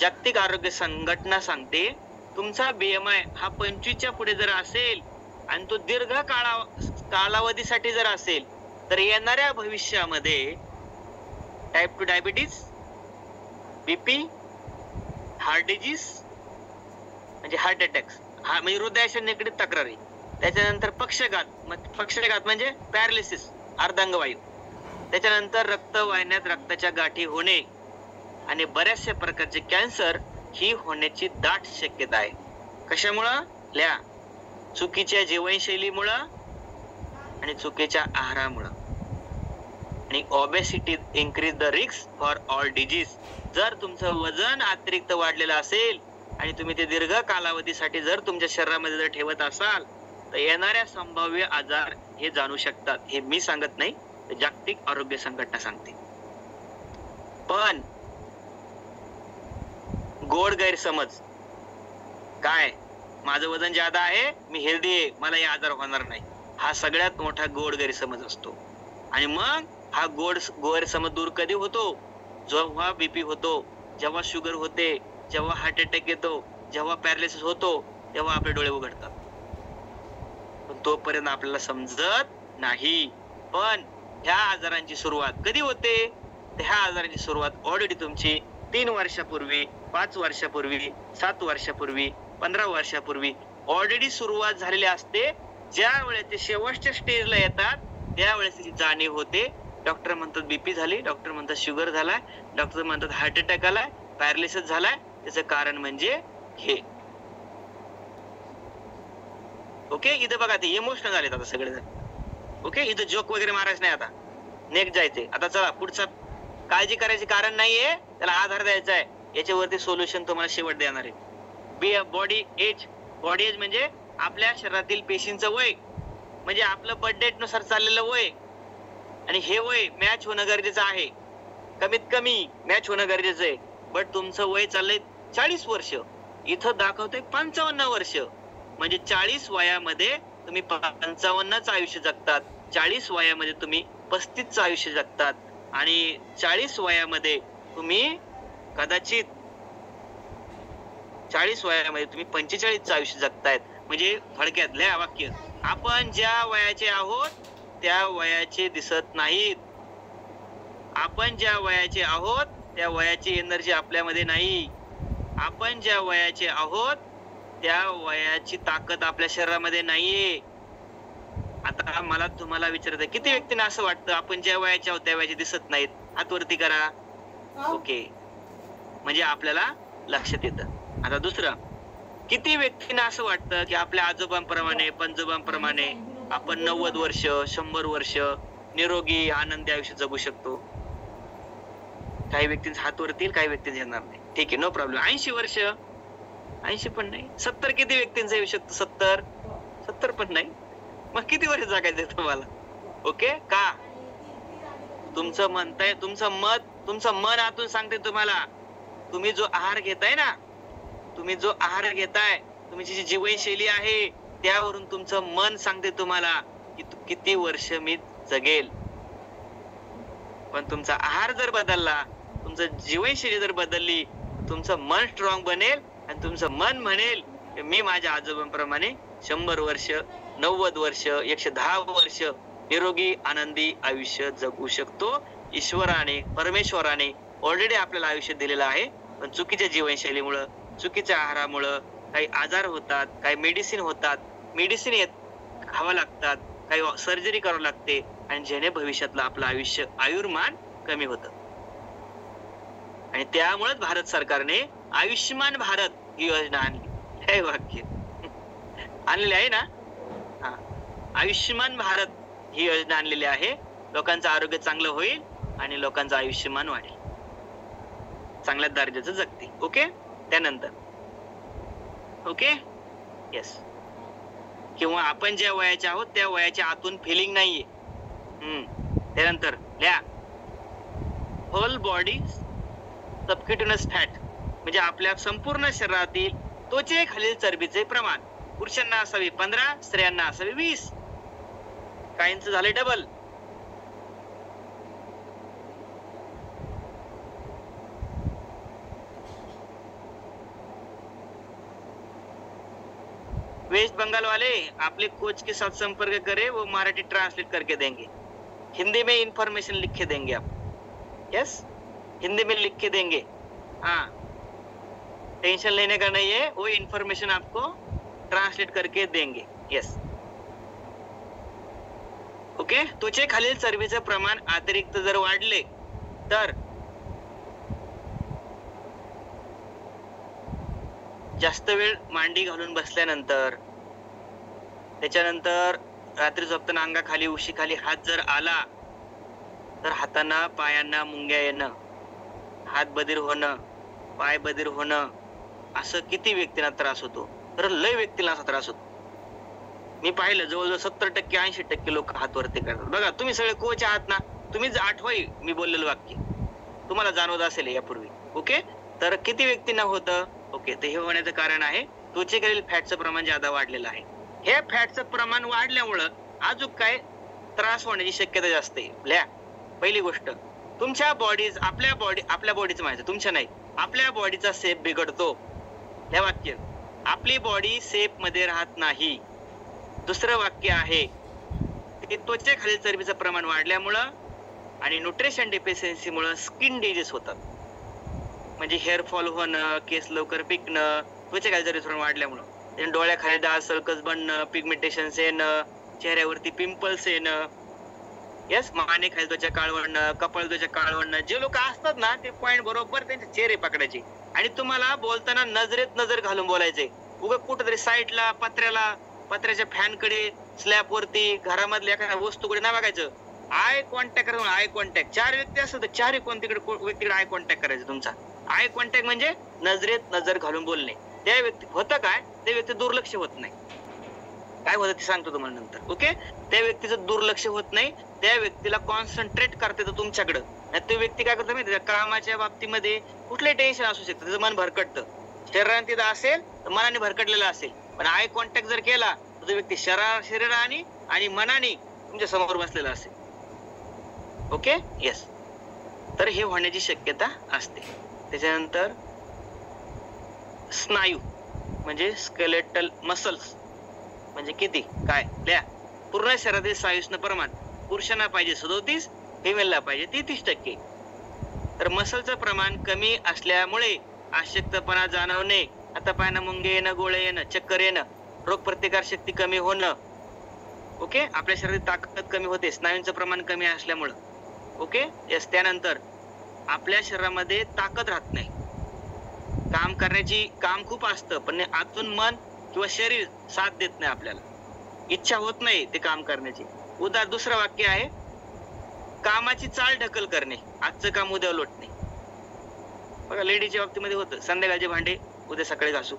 जागतिक आरोग्य संघटना सांगते, तुमचा BMI हा 25च्या पुढे जर असेल आणि तो दीर्घ कालावधीसाठी जर असेल, तर येणाऱ्या भविष्यामध्ये type 2 diabetes, BP, heart disease म्हणजे हार्ट अटॅक्स, हा म्हणजे हृदयाशी निगडीत तक्रारी, त्याच्यानंतर पक्षघात, पक्षघात म्हणजे पॅरालिसिस, अर्धांगवायू, त्याच्यानंतर रक्तवाहिन्यात रक्ताच्या गाठी होणे आणि बऱ्याचशा प्रकारचे कॅन्सर ही होण्याची दाट शक्यता आहे. कशामुळं? लिहा, चुकीच्या जीवनशैलीमुळं आणि चुकीच्या आहारामुळं. आणि obesity increase the risk for all disease. जर तुमचं वजन अतिरिक्त वाढलेलं असेल आणि तुम्ही ते दीर्घ कालावधीसाठी जर तुमच्या शरीरामध्ये जर ठेवत असाल, तर येणाऱ्या संभाव्य आजार हे जाणू शकतात. हे मी सांगत नाही, जागतिक आरोग्य संघटना सांगते. पण गोड गैरसमज काय, माझं वजन जादा आहे, मी हेल्दी आहे, मला हे आजार होणार नाही, हा सगळ्यात मोठा गोड गैरसमज असतो. आणि मग हा गोड गैरसमज दूर कधी होतो? जेव्हा BP होतो, जेव्हा शुगर होते, जेव्हा हार्ट अटॅक येतो, जेव्हा पॅरालिसिस होतो, तेव्हा आपले डोळे उघडतात. पण तोपर्यंत आपल्याला समजत नाही. पण ह्या आजारांची सुरुवात कधी होते? ह्या आजारांची सुरुवात ऑलरेडी तुमची 3 वर्षापूर्वी, 5 वर्षापूर्वी, 7 वर्षापूर्वी, 15 वर्षापूर्वी ऑलरेडी सुरुवात झालेली असते. ज्या वेळेस ते शेवटच्या स्टेजला येतात, त्यावेळेस त्याची जाणीव होते. डॉक्टर म्हणतात BP झाली, डॉक्टर म्हणतात शुगर झालाय, डॉक्टर म्हणतात हार्ट अटॅक आलाय, पॅरालिसिस झालाय. त्याचं कारण म्हणजे हे. ओके, इथं बघा ते इमोशनल झालेत आता सगळेजण. ओके, इथं जोक वगैरे मारायचं नाही, आता नेक्स्ट जायचंय. आता चला पुढचा, काळजी करायची कारण नाहीये, त्याला आधार द्यायचा आहे, याच्यावरती सोल्युशन तुम्हाला शेवट देणार आहे. Body age. बॉडी एज म्हणजे आपल्या शरीरातील पेशींचं वय, म्हणजे आपलं बर्थ डेट नुसार चाललेलं वय. आणि हे वय मॅच होणं गरजेचं आहे, कमीत कमी मॅच होणं गरजेचं आहे. बट तुमचं वय चाललंय 40 वर्ष, इथं दाखवतोय 55 वर्ष. म्हणजे 40 वयामध्ये तुम्ही 55चं आयुष्य जगतात, 40 वयामध्ये तुम्ही 35चं आयुष्य जगतात, आणि 40 वयामध्ये तुम्ही कदाचित 40 वयामध्ये तुम्ही 45चं आयुष्य जगतायत. म्हणजे थोडक्यात लिहा वाक्य, आपण ज्या वयाचे आहोत त्या वयाचे दिसत नाहीत. आपण ज्या वयाचे आहोत त्या वयाची एनर्जी आपल्यामध्ये नाही. आपण ज्या वयाचे आहोत त्या वयाची ताकद आपल्या शरीरामध्ये नाहीये. आता मला तुम्हाला विचारायचं, किती व्यक्तींना असं वाटतं आपण ज्या वयाचे आहोत त्या वयाचे दिसत नाहीत? हात वरती करा. ओके, म्हणजे आपल्याला लक्षात येतं. आता दुसरं, किती व्यक्तींना असं वाटतं की आपल्या आजोबांप्रमाणे, पणजोबांप्रमाणे आपण 90 वर्ष, 100 वर्ष निरोगी आनंदी आयुष्य जगू शकतो? काही व्यक्तींचा हात वरती येईल, काही व्यक्तींचा येणार नाही. ठीक आहे, नो प्रॉब्लेम. 80 वर्ष, 80 पण नाही. 70 किती व्यक्तींचा येऊ शकतो? 70 पण नाही. मग किती वर्ष जगायचंय तुम्हाला? ओके, का? तुमचं म्हणताय, तुमचं मन आतून सांगते तुम्हाला. तुम्ही जो आहार घेताय ना, तुम्ही जो आहार घेताय, तुमची जी जीवनशैली आहे, त्यावरून तुमचं मन सांगते तुम्हाला की किती वर्ष मी जगेल. पण तुमचा आहार जर बदलला, तुमचं जीवनशैली जर बदलली, तुमचं मन स्ट्रॉंग बनेल आणि तुमचं मन म्हणेल की मी माझ्या आजोबांप्रमाणे 100 वर्ष 90 वर्ष 110 वर्ष निरोगी आनंदी आयुष्य जगू शकतो. ईश्वराने परमेश्वराने ऑलरेडी आपल्याला आयुष्य दिलेलं आहे, पण चुकीच्या जीवनशैलीमुळं चुकीच्या आहारामुळं काही आजार होतात, काही मेडिसिन होतात, मेडिसिन खावं लागतात, काही सर्जरी करावं लागते आणि ज्याने भविष्यातलं आपलं आयुर्मान कमी होतं. आणि त्यामुळेच भारत सरकारने आयुष्यमान भारत ही योजना आणली. हे वाक्य आणलेले आहे ना. हा, आयुष्यमान भारत ही योजना आणलेली आहे. लोकांचं आरोग्य चांगलं होईल आणि लोकांचं आयुष्यमान वाढेल, चांगल्या दर्जाचं जगतील. ओके, त्यानंतर ओके येस, किंवा आपण ज्या वयाचे आहोत त्या वयाच्या आतून फिलिंग नाहीये. त्यानंतर लिहा होल बॉडी सबक्युटेनस फॅट, म्हणजे आपल्या संपूर्ण शरीरातील त्वचेखालील चरबीचे प्रमाण पुरुषांना असावे 15, स्त्रियांना असावे 20. काहींचं झाले डबल. वेस्ट बंगाल वाले अपने कोच के साथ संपर्क करें, वो मराठी ट्रांसलेट करके देंगे, हिंदी में इंफॉर्मेशन लिख के देंगे आप. यस, हिंदी में लिख के देंगे. हाँ, टेंशन लेने का नहीं है, वो इंफॉर्मेशन आपको ट्रांसलेट करके देंगे. Yes, okay. त्वचेखालील चरबीचे प्रमाण अतिरिक्त जर वाढले तर जास्त वेळ मांडी घालून बसल्यानंतर, त्याच्यानंतर रात्री झोपताना अंगाखाली उशीखाली हात जर आला तर हातांना पायांना मुंग्या येणं, हात बधीर होणं, पाय बधीर होणं, असं किती व्यक्तींना त्रास होतो. तर लय व्यक्तींना असा त्रास होतो. मी पाहिलं जवळजवळ 70% 80% लोक हात वरती करतात. बघा, तुम्ही सगळे कोच आहात ना, तुम्हीच आठवाई मी बोललेलं वाक्य तुम्हाला जाणवत असेल यापूर्वी. ओके, तर किती व्यक्तींना होतं. ओके, तर हे होण्याचं कारण आहे त्वचेखालील फॅटचं प्रमाण जादा वाढलेलं आहे. हे फॅटचं प्रमाण वाढल्यामुळं अजून काय त्रास होण्याची शक्यता जास्त आहे. लिहा, पहिली गोष्ट, तुमच्या बॉडीज आपल्या बॉडीचं माहिती, तुमच्या नाही, आपल्या बॉडीचा शेप बिघडतो. हे वाक्य, आपली बॉडी शेप मध्ये राहत नाही. दुसरं वाक्य आहे की त्वचेखालील चरबीचं प्रमाण वाढल्यामुळं आणि न्यूट्रिशन डेफिशियन्सीमुळं स्किन डिजीज होतात, म्हणजे हेअर फॉल होणं, केस लवकर पिकणं, त्वचेखालील चरबीचं प्रमाण वाढल्यामुळं. डोळ्याखाली डार्क सर्कल्स बनणं, पिगमेंटेशन्स येणं, चेहऱ्यावरती पिंपल्स येणं. यस, मानेखाली त्वचा काळवणं, कपाळ त्वचा काळवणं. जे लोक असतात ना ते पॉइंट बरोबर त्यांचे चेहरे पकडायचे आणि तुम्हाला बोलताना नजरेत नजर घालून बोलायचे. उगा कुठेतरी साईडला पत्र्याच्या फॅनकडे, स्लॅब वरती, घरामधल्या एखाद्या वस्तूकडे नाही बघायचं. आय कॉन्टॅक्ट करून, आय कॉन्टॅक्ट. 4 व्यक्ती असतात तर 4 व्यक्तीकडे आय कॉन्टॅक्ट करायचं. तुमचा आय कॉन्टॅक्ट म्हणजे नजरेत नजर घालून बोलणे. त्या व्यक्ती होतं काय, त्या व्यक्ती दुर्लक्ष होत नाही. काय होतं ते सांगतो तुम्हाला नंतर. ओके, त्या व्यक्तीचं दुर्लक्ष होत नाही, त्या व्यक्तीला कॉन्सन्ट्रेट करता येतं तुमच्याकडं. तो व्यक्ती काय करतो माहिती, कामाच्या बाबतीमध्ये कुठले टेन्शन असू शकतं, त्याचं मन भरकटतं. शरीराने तिथं असेल तर मनाने भरकटलेलं असेल, पण आय कॉन्टॅक्ट जर केला तर तो व्यक्ती शरीराने आणि मनाने तुमच्या समोर बसलेला असेल. ओके, येस, तर हे होण्याची शक्यता असते. त्याच्यानंतर स्नायू म्हणजे स्केलेटल मसल्स म्हणजे किती काय लिहा. पूर्ण शरीरातील स्नायूचं प्रमाण पुरुषांना पाहिजे 37, फिमेलला पाहिजे 33%. तर मसलचं प्रमाण कमी असल्यामुळे अशक्तपणा जाणवणे, हातापायांना मुंगे येणं, गोळे येणं, चक्कर येणं, रोगप्रतिकार शक्ती कमी होणं. ओके, आपल्या शरीरात ताकद कमी होते स्नायूंचं प्रमाण कमी असल्यामुळं. Okay, yes. त्यानंतर आपल्या शरीरामध्ये ताकद राहत नाही, काम करण्याची काम खूप असतं पण आतून मन किंवा शरीर साथ देत नाही, आपल्याला इच्छा होत नाही ते काम करण्याची. दुसरं वाक्य आहे कामाची चाल ढकल करणे, आजचं काम उद्या लोटणे. बघा, लेडीच्या बाबतीमध्ये होतं, संध्याकाळचे भांडे उद्या सकाळी घासू,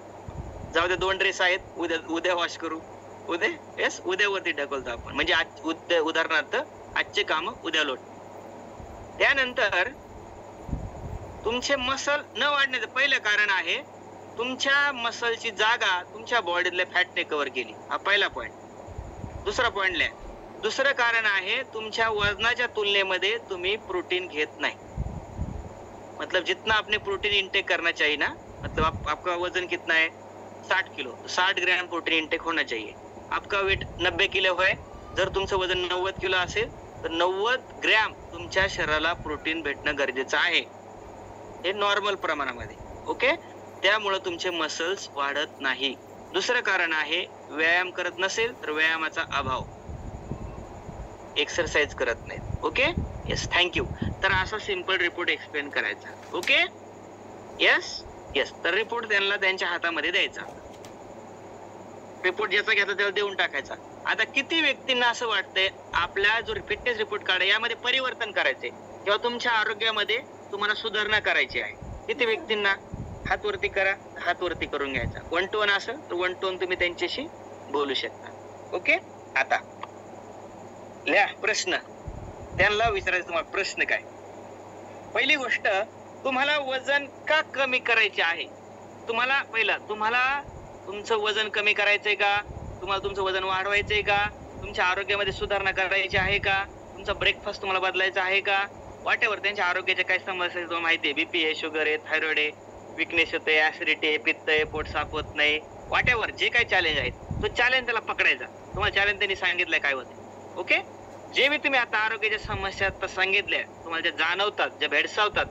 जाऊ दे 2 ड्रेस आहेत उद्या वॉश करू, उद्यावरती ढकलतो आपण, म्हणजे उदाहरणार्थ आजचे काम उद्या लोट. त्यानंतर तुमचे मसल न वाढण्याचं पहिलं कारण आहे तुमच्या मसलची जागा तुमच्या बॉडीतल्या फॅटने कव्हर केली. हा पहिला पॉइंट. दुसरा पॉइंट लिहा. दुसरं कारण आहे तुमच्या वजनाच्या तुलनेमध्ये तुम्ही प्रोटीन घेत नाही. मतलब जितना आपने प्रोटीन इंटेक करना चाहिए ना, मतलब आपका वजन कितना है 60 किलो, तो 60 ग्राम प्रोटीन इंटेक होना चाहिए. आपका वेट 90 किलो है, जर तुमचं वजन 90 किलो असेल तर 90 ग्रॅम तुमच्या शरीराला प्रोटीन भेटणं गरजेचं आहे, हे नॉर्मल प्रमाणामध्ये. ओके, त्यामुळे तुमचे मसल्स वाढत नाही. दुसरं कारण आहे व्यायाम करत नसेल तर व्यायामाचा अभाव, एक्सरसाइज करत नाहीत. Okay, yes, thank you. तर असा सिंपल रिपोर्ट एक्सप्लेन करायचा. Okay, yes yes. तर रिपोर्ट त्यांना त्यांच्या हातामध्ये द्यायचा. रिपोर्ट ज्याचा घ्यायचा त्याला देऊन टाकायचा. आता किती व्यक्तींना असं वाटतंय आपला जो फिटनेस रिपोर्ट काढा यामध्ये परिवर्तन करायचे किंवा तुमच्या आरोग्यामध्ये तुम्हाला सुधारणा करायची आहे? किती व्यक्तींना? हात वरती करा, हात वरती करून घ्यायचा. 1 to 1 असेल तर 1 to 1 तुम्ही त्यांच्याशी बोलू शकता. ओके, आता लिहा प्रश्न. त्यांना विचारायचं तुम्हाला प्रश्न काय. पहिली गोष्ट, तुम्हाला वजन का कमी करायचे आहे? तुम्हाला तुमचं वजन कमी करायचंय का? तुम्हाला तुमचं वजन वाढवायचंय का? तुमच्या आरोग्यामध्ये सुधारणा करायची आहे का? तुमचा ब्रेकफास्ट तुम्हाला बदलायचा आहे का? व्हॉट एव्हर त्यांच्या आरोग्याच्या काय समस्या तुम्हाला माहिती आहे, बीपी आहे, शुगर आहे, थायरॉइड आहे, विकनेस होते, ऍसिडिटी आहे, पित्त आहे, पोट साफ होत नाही, व्हॉट एव्हर जे काही चॅलेंज आहेत तो चॅलेंज त्याला पकडायचा. तुम्हाला चॅलेंज त्यांनी सांगितलंय काय होते. ओके, जे मी तुम्ही आता आरोग्याच्या समस्या आता सांगितल्या तुम्हाला ज्या जाणवतात, ज्या भेडसावतात,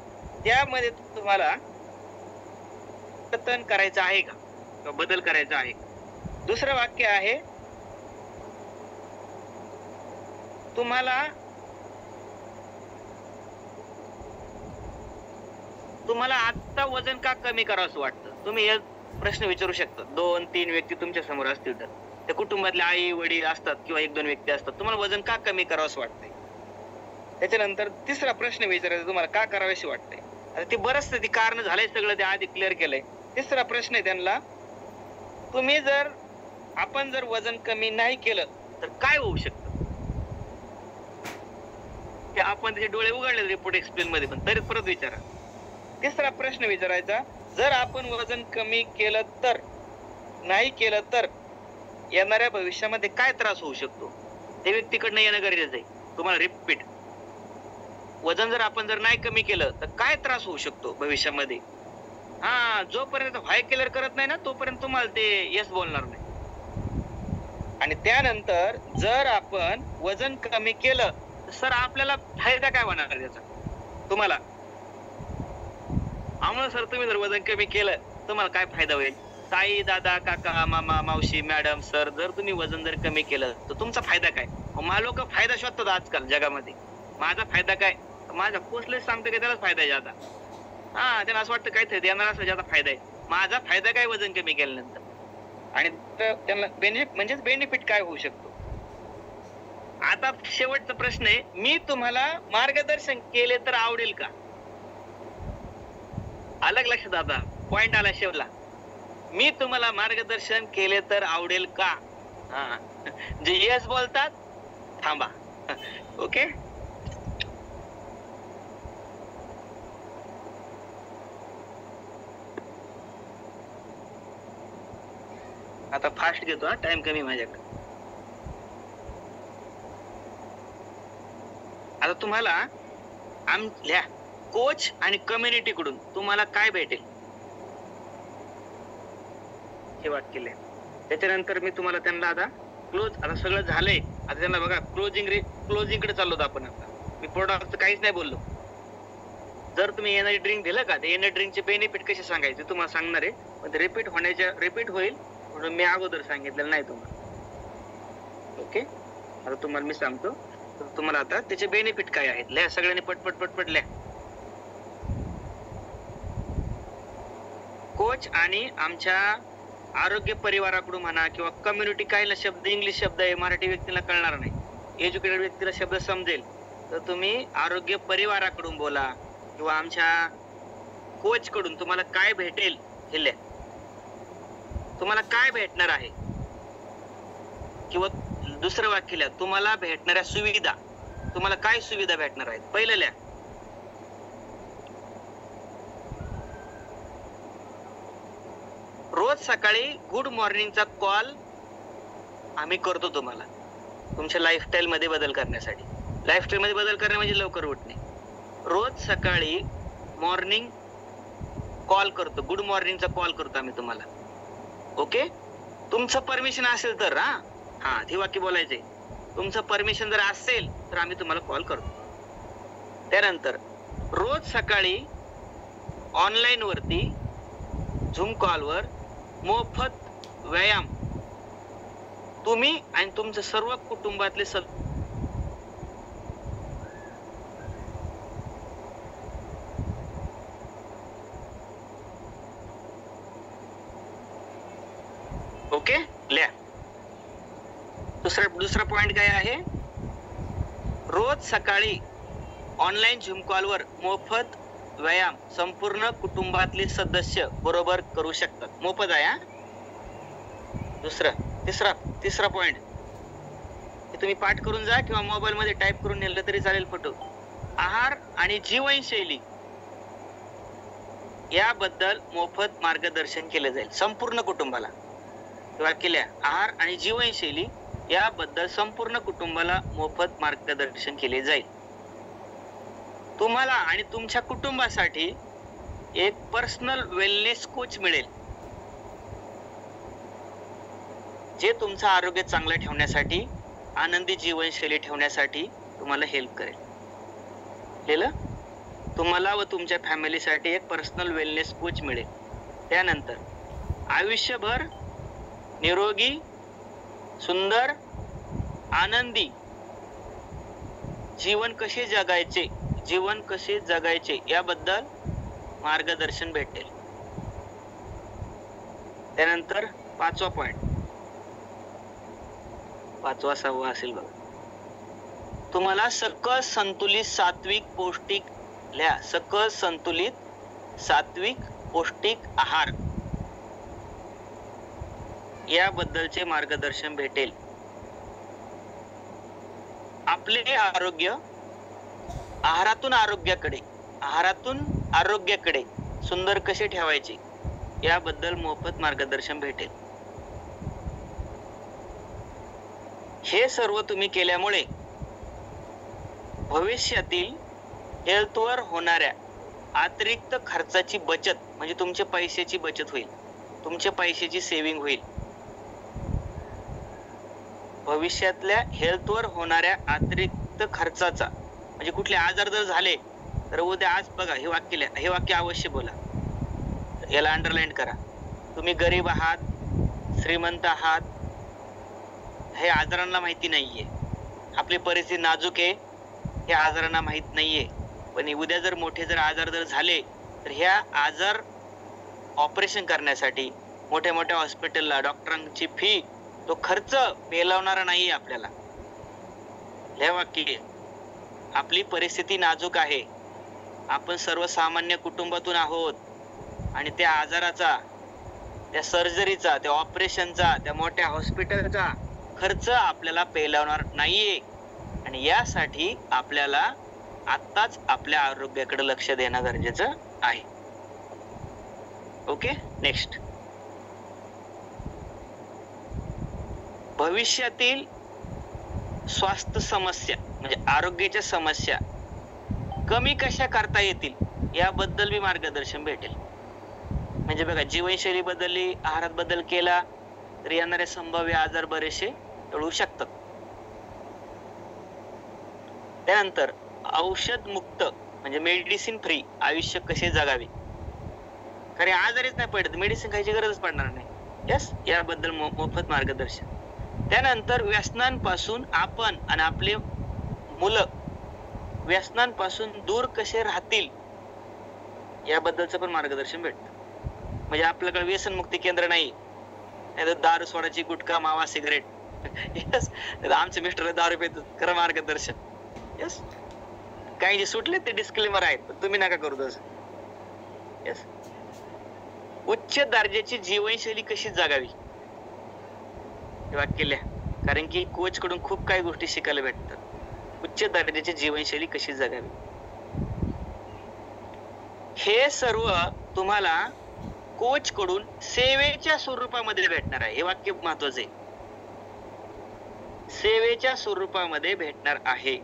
त्यामध्ये तुम्हाला परिवर्तन करायचं आहे का किंवा बदल करायचा आहे? दुसरं वाक्य आहे, तुम्हाला आता वजन का कमी करावं असं वाटतं? तुम्ही हे प्रश्न विचारू शकता. 2-3 व्यक्ती तुमच्या समोर असतील तर त्या कुटुंबातले आई वडील असतात किंवा 1-2 व्यक्ती असतात. तुम्हाला वजन का कमी करावं असं वाटतंय? त्याच्यानंतर तिसरा प्रश्न विचारायचा, तुम्हाला का करावेसे वाटतंय? आता ते बरंच ती कारण झालंय सगळं ते आधी क्लिअर केलंय. तिसरा प्रश्न आहे त्यांना, आपण जर वजन कमी नाही केलं तर काय होऊ शकतं? ते आपण त्याचे डोळे उघडले रिपोर्ट एक्सप्लेन मध्ये, पण तरी परत विचारा. तिसरा प्रश्न विचारायचा, जर आपण वजन कमी केलं तर, नाही केलं तर येणाऱ्या भविष्यामध्ये काय त्रास होऊ शकतो? ते व्यक्तीकडनं येणं गरजेचं आहे. तुम्हाला रिपीट, वजन जर आपण नाही कमी केलं तर काय त्रास होऊ शकतो भविष्यामध्ये? हा, जोपर्यंत व्हाय क्लिअर करत नाही ना तोपर्यंत तुम्हाला ते येस बोलणार नाही. आणि त्यानंतर जर आपण वजन कमी केलं तर सर आपल्याला फायदा काय होणार त्याचा? तुम्हाला आम्हाला सर तुम्ही जर वजन कमी केलं तुम्हाला काय फायदा होईल? ताई, दादा, काका, मामा, मावशी, मॅडम, सर, जर तुम्ही वजन जर कमी केलं तर तुमचा फायदा काय? मला लोक फायदा शोधतात आजकाल जगामध्ये. माझा फायदा काय? माझा पोचलेच सांगतो की त्यालाच फायदा आहे ज्यादा. हा, त्यांना असं वाटतं काहीतरी देणार असं ज्यादा फायदा आहे. माझा फायदा काय वजन कमी केल्यानंतर? आणि त्यांना बेनिफिट काय होऊ शकतो? आता शेवटचा प्रश्न आहे, मी तुम्हाला मार्गदर्शन केले तर आवडेल का? अलग लक्षात, आता पॉइंट आला शेवटला. मी तुम्हाला मार्गदर्शन केले तर आवडेल का? हा, जे येस बोलतात थांबा. ओके, आता फास्ट घेतो, हा टाइम कमी माझ्याकडे. आता तुम्हाला लिहा, कोच आणि कम्युनिटी कडून तुम्हाला काय भेटेल हे वाक्य लिहा. त्याच्यानंतर मी तुम्हाला त्यांना आता सगळं झालंय, आता त्यांना बघा क्लोजिंग कडे चाललो आपण. आता मी प्रोडक्टचं काहीच नाही बोललो. जर तुम्ही एनर्जी ड्रिंक दिलं का, ते एनर्जी ड्रिंकचे बेनिफिट कसे सांगायचे तुम्हाला सांगणार आहे, पण ते रिपीट होईल म्हणून मी अगोदर सांगितलेलं नाही तुम्हाला. ओके, आता तुम्हाला मी सांगतो. तुम्हाला आता त्याचे बेनिफिट काय आहेत लिहा, सगळ्यांनी पटपट लिहा. कोच आणि आमच्या आरोग्य परिवाराकडून म्हणा किंवा कम्युनिटी, काही शब्द इंग्लिश शब्द आहे, मराठी व्यक्तीला कळणार नाही, एज्युकेटेड व्यक्तीला शब्द समजेल तर तुम्ही आरोग्य परिवाराकडून बोला किंवा आमच्या कोच कडून तुम्हाला काय भेटेल हे लिहा. तुम्हाला काय भेटणार आहे, किंवा दुसरं वाक्य लिहा, तुम्हाला भेटणाऱ्या सुविधा, तुम्हाला काय सुविधा भेटणार आहेत. पहिलं लिहा, रोज सकाळी गुड मॉर्निंगचा कॉल आम्ही करतो तुम्हाला तुमच्या लाईफस्टाईल मध्ये बदल करण्यासाठी. लाईफस्टाईल मध्ये बदल करणे म्हणजे लवकर उठणे. रोज सकाळी मॉर्निंग कॉल करतो, गुड मॉर्निंगचा कॉल करतो आम्ही तुम्हाला. ओके, तुमचं परमिशन असेल तर. हा, हा हे वाक्य बोलायचंय. तुमचं परमिशन जर असेल तर आम्ही तुम्हाला कॉल करतो. त्यानंतर रोज सकाळी ऑनलाईन वरती झूम कॉलवर मोफत व्यायाम तुम्ही आणि तुमचं सर्व कुटुंबातले ओके लिहा. दुसरा पॉइंट काय आहे? रोज सकाळी ऑनलाईन झूम कॉलवर मोफत व्यायाम संपूर्ण कुटुंबातले सदस्य बरोबर करू शकतात. मोफत आहे हा. तिसरा पॉइंट हे तुम्ही पाठ करून जा किंवा मोबाईल मध्ये टाइप करून नेलं तरी चालेल फोटो. आहार आणि जीवनशैली याबद्दल मोफत मार्गदर्शन केले जाईल संपूर्ण कुटुंबाला. वाक्य लिहा. आहार आणि जीवनशैली याबद्दल संपूर्ण कुटुंबाला मोफत मार्गदर्शन केले जाईल. तुम्हाला आणि तुमच्या कुटुंबासाठी एक पर्सनल वेलनेस कोच मिळेल जे तुमचं आरोग्य चांगलं ठेवण्यासाठी, आनंदी जीवनशैली ठेवण्यासाठी तुम्हाला हेल्प करेल. केलं? तुम्हाला व तुमच्या फॅमिलीसाठी एक पर्सनल वेलनेस कोच मिळेल. त्यानंतर आयुष्यभर निरोगी, सुंदर, आनंदी जीवन कसे जगायचे याबद्दल मार्गदर्शन भेटेल. त्यानंतर 5वा पॉइंट, 5वा 6वा असेल बघा. तुम्हाला सकस संतुलित सात्विक पौष्टिक लिहा. सकस संतुलित सात्विक पौष्टिक आहार याबद्दलचे मार्गदर्शन भेटेल. आपले आरोग्य आहारातून आरोग्याकडे सुंदर कसे ठेवायचे याबद्दल मोफत मार्गदर्शन भेटेल. हे सर्व तुम्ही केल्यामुळे भविष्यातील हेल्थवर होणाऱ्या अतिरिक्त खर्चाची बचत म्हणजे तुमच्या पैशाची बचत होईल, तुमच्या पैशाची सेव्हिंग होईल. भविष्यातल्या हेल्थवर होणाऱ्या अतिरिक्त खर्चाचा म्हणजे कुठले आजार जर झाले तर उद्या आज बघा हे वाक्य अवश्य बोला. याला अंडरलाईन करा. तुम्ही गरीब आहात, श्रीमंत आहात हे आजारांना माहिती नाहीये. आपली परिस्थिती नाजूक आहे हे आजारांना माहित नाहीये. पण उद्या जर मोठे आजार जर झाले तर ह्या आजार ऑपरेशन करण्यासाठी मोठ्या मोठ्या हॉस्पिटलला डॉक्टरांची फी तो खर्च पेलवणारा नाही आपल्याला. हे वाक्य आपली परिस्थिती नाजूक आहे, आपण सर्वसामान्य कुटुंबातून आहोत आणि त्या आजाराचा, त्या सर्जरीचा, त्या ऑपरेशनचा, त्या मोठ्या हॉस्पिटलचा खर्च आपल्याला पेलवणार नाहीये. आणि यासाठी आपल्याला आत्ताच आपल्या आरोग्याकडे लक्ष देणं गरजेचं आहे. Okay, next. भविष्यातील स्वास्थ्य समस्या म्हणजे आरोग्याच्या समस्या कमी कशा करता येतील याबद्दल बी मार्गदर्शन भेटेल. म्हणजे बघा, जीवनशैली बदलली, आहारात बदल केला तर येणारे संभाव्य आजार बरेचसे टळू शकतात. त्यानंतर औषध मुक्त म्हणजे मेडिसिन फ्री आयुष्य कसे जगावे, कारण आजारीच नाही पडत, मेडिसिन खायची गरजच पडणार नाही. यस, याबद्दल मोफत मार्गदर्शन. त्यानंतर व्यसनांपासून आपण आणि आपले मुलं व्यसनांपासून दूर कसे राहतील याबद्दलचं पण मार्गदर्शन भेटतं. म्हणजे आपल्याकडे व्यसनमुक्ती केंद्र नाही, दारू सोडायची, गुटखा, मावा, सिगरेट. यस, आमचे मिस्टर दारू पितात, खरं मार्गदर्शन. यस, काही जे सुटले ते डिस्क्लेमर आहेत, पण तुम्ही नका करू तसं. यस, उच्च दर्जाची जीवनशैली कशी जगावी हे वाक्य लिहा. कारण की कोच कडून खूप काही गोष्टी शिकायला भेटतात. उच्च दर्जाची जीवनशैली कशी जगावी हे सर्व तुम्हाला कोच कडून सेवेच्या स्वरूपामध्ये भेटणार आहे. हे वाक्य महत्वाचं आहे. सेवेच्या स्वरूपामध्ये भेटणार आहे.